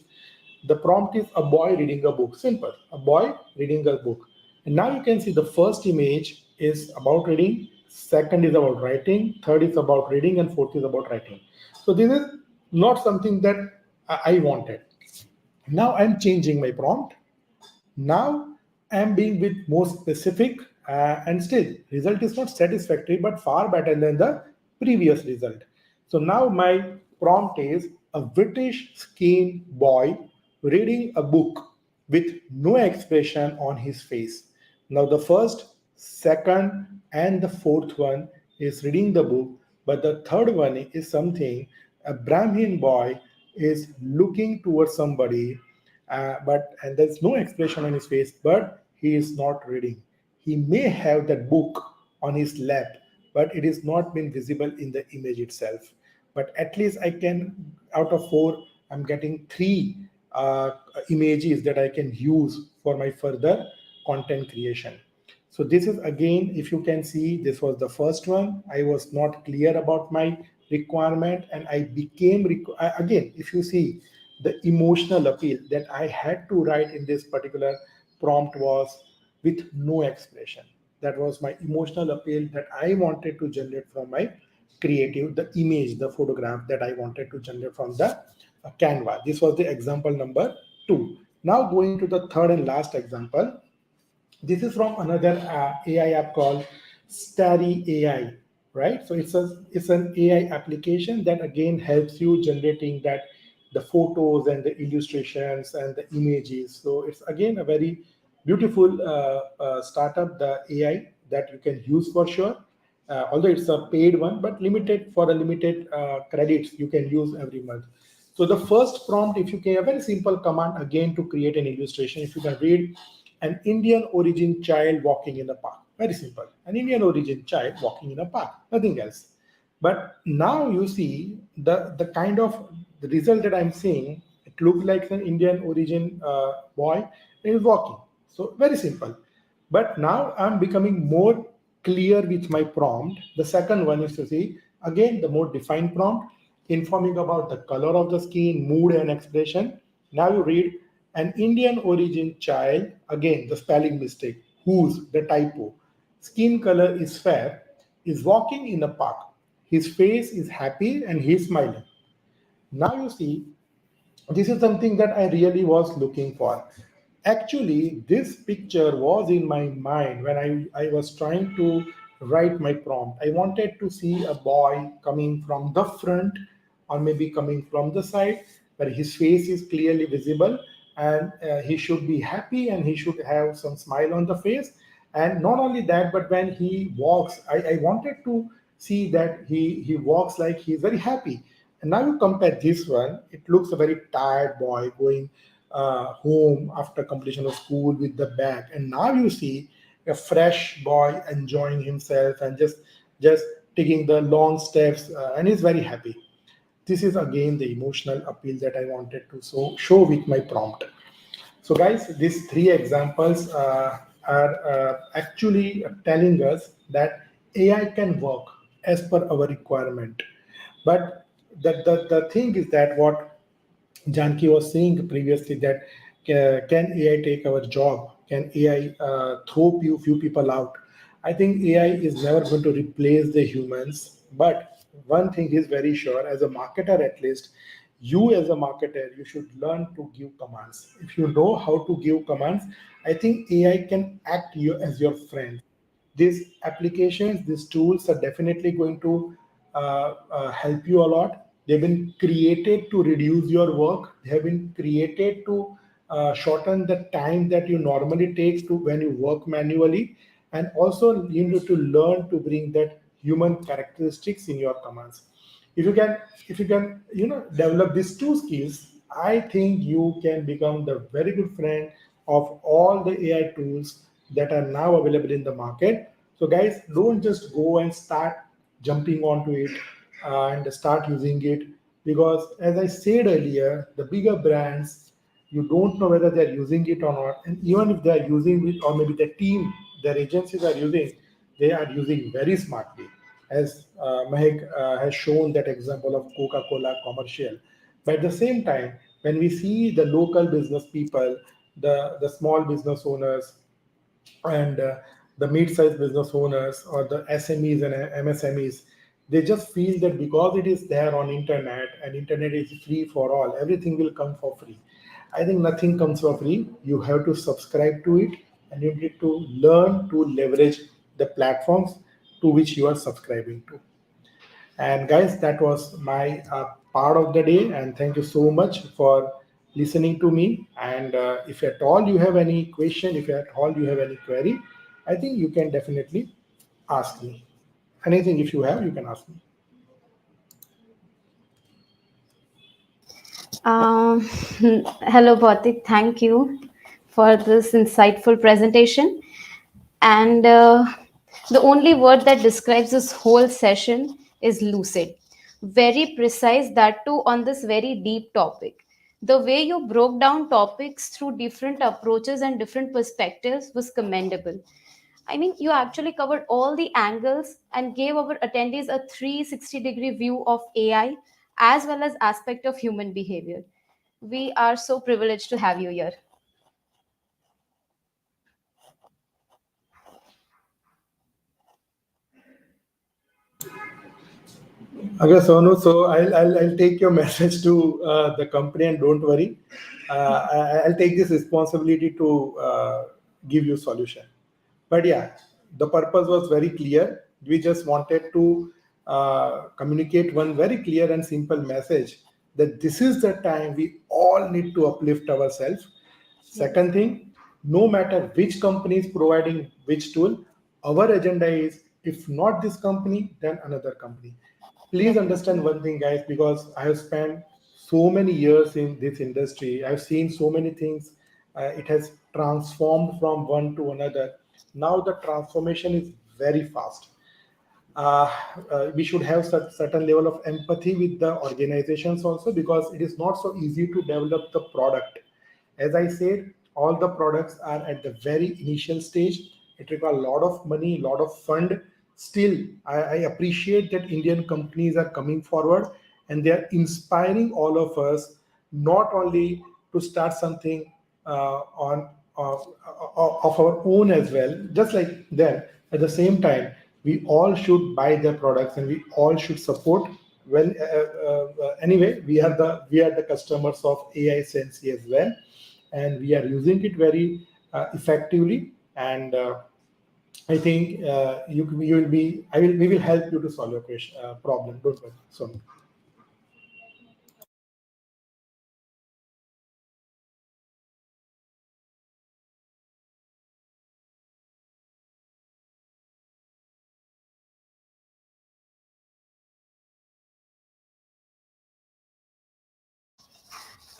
the prompt is a boy reading a book. Simple, a boy reading a book. And now you can see the first image is about reading, second is about writing, third is about reading, and fourth is about writing. So this is not something that I wanted. Now I'm changing my prompt. Now I'm being bit more specific, and still result is not satisfactory but far better than the previous result. So now my prompt is a British skiing boy reading a book with no expression on his face. Now the first, second, and the fourth one is reading the book, but the third one is something a Brahmin boy is looking towards somebody, but and there's no expression on his face, but he is not reading. He may have that book on his lap, but it is not been visible in the image itself. But at least I can, out of four, I'm getting three images that I can use for my further content creation. So this is again, if you can see, this was the first one. I was not clear about my requirement, and I became again. If you see, the emotional appeal that I had to write in this particular prompt was with no expression. That was my emotional appeal that I wanted to generate from my creative, the image, the photograph that I wanted to generate from the Canva. This was the example number two. Now going to the third and last example. This is from another AI app called Starry AI, right? So it's an AI application that again helps you generating that the photos and the illustrations and the images. So it's again a very beautiful startup, the AI that you can use for sure. Although it's a paid one, but limited for a limited credits you can use every month. So the first prompt, if you can, a very simple command again to create an illustration. If you can read an Indian origin child walking in a park, very simple. An Indian origin child walking in a park, nothing else. But now you see the kind of the result that I'm seeing. It looks like an Indian origin boy and is walking. So very simple. But now I'm becoming more clear with my prompt. The second one is to see again the more defined prompt, informing about the color of the skin, mood, and expression. Now you read an Indian origin child, again the spelling mistake, whose the typo, skin color is fair, is walking in a park. His face is happy and he's smiling. Now you see, this is something that I really was looking for. Actually, this picture was in my mind when I was trying to write my prompt. I wanted to see a boy coming from the front or maybe coming from the side where his face is clearly visible, and he should be happy and he should have some smile on the face. And not only that, but when he walks, I wanted to see that he walks like he's very happy. And now you compare this one, it looks a very tired boy going home after completion of school with the bag. And now you see a fresh boy enjoying himself and just taking the long steps, and he's very happy. This is again the emotional appeal that I wanted to show with my prompt. So, guys, these three examples are actually telling us that AI can work as per our requirement. But the thing is that what Janki was saying previously, that can AI take our job? Can AI throw few people out? I think AI is never going to replace the humans. But one thing is very sure, as a marketer at least, you as a marketer, you should learn to give commands. If you know how to give commands, I think AI can act you as your friend. These applications, these tools are definitely going to help you a lot. They've been created to reduce your work. They have been created to shorten the time that you normally take to when you work manually. And also you need to learn to bring that human characteristics in your commands. If you can develop these two skills, I think you can become the very good friend of all the AI tools that are now available in the market. So, guys, don't just go and start jumping onto it and start using it, because, as I said earlier, the bigger brands, you don't know whether they're using it or not. And even if they're using it, or maybe the team, their agencies are using, they are using very smartly. As Mahek has shown that example of Coca Cola commercial. But at the same time, when we see the local business people, the small business owners, and the mid-sized business owners or the SMEs and MSMEs, they just feel that because it is there on internet and internet is free for all, everything will come for free. I think nothing comes for free. You have to subscribe to it, and you need to learn to leverage the platforms to which you are subscribing to. And guys, that was my part of the day. And thank you so much for listening to me. And if at all you have any question, if at all you have any query, I think you can definitely ask me. Anything if you have, you can ask me. Um, Hello, Bautik. Thank you for this insightful presentation. And the only word that describes this whole session is lucid. Very precise, that too on this very deep topic. The way you broke down topics through different approaches and different perspectives was commendable. I mean, you actually covered all the angles and gave our attendees a 360-degree view of AI as well as aspect of human behavior. We are so privileged to have you here. Okay, Sonu. So I'll take your message to the company, and don't worry. I'll take this responsibility to give you solution. But yeah, the purpose was very clear. We just wanted to communicate one very clear and simple message, that this is the time we all need to uplift ourselves. Second thing, no matter which company is providing which tool, our agenda is, if not this company, then another company. Please understand one thing, guys, because I have spent so many years in this industry. I've seen so many things. It has transformed from one to another. Now the transformation is very fast. we should have certain level of empathy with the organizations also, because it is not so easy to develop the product. As I said, all the products are at the very initial stage. It requires a lot of money, a lot of fund. Still, I appreciate that Indian companies are coming forward and they are inspiring all of us not only to start something on of our own as well, just like them. At the same time, we all should buy their products and we all should support. Well, anyway, we are the customers of AI Sensei as well, and we are using it very effectively. And I think you will be. We will help you to solve your question problem. Don't worry. So.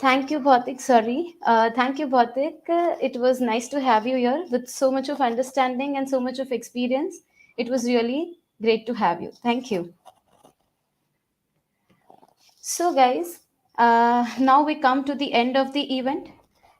Thank you, Bhautik. Sorry. Thank you, Bhautik. It was nice to have you here with so much of understanding and so much of experience. It was really great to have you. Thank you. So, guys, now we come to the end of the event.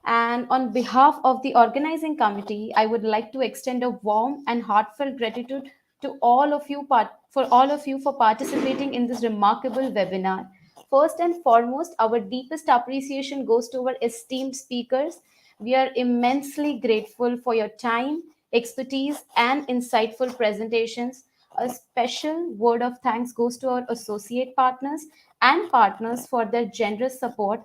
And on behalf of the organizing committee, I would like to extend a warm and heartfelt gratitude to all of you for participating in this remarkable webinar. First and foremost, our deepest appreciation goes to our esteemed speakers. We are immensely grateful for your time, expertise, and insightful presentations. A special word of thanks goes to our associate partners and partners for their generous support.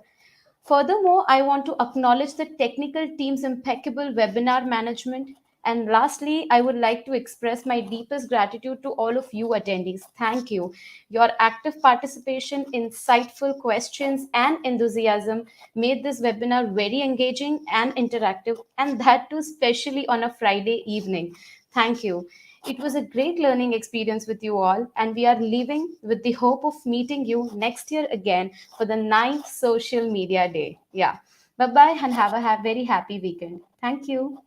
Furthermore, I want to acknowledge the technical team's impeccable webinar management. And lastly, I would like to express my deepest gratitude to all of you attendees. Thank you. Your active participation, insightful questions, and enthusiasm made this webinar very engaging and interactive, and that too, especially on a Friday evening. Thank you. It was a great learning experience with you all, and we are leaving with the hope of meeting you next year again for the 9th Social Media Day. Yeah. Bye bye and have a very happy weekend. Thank you.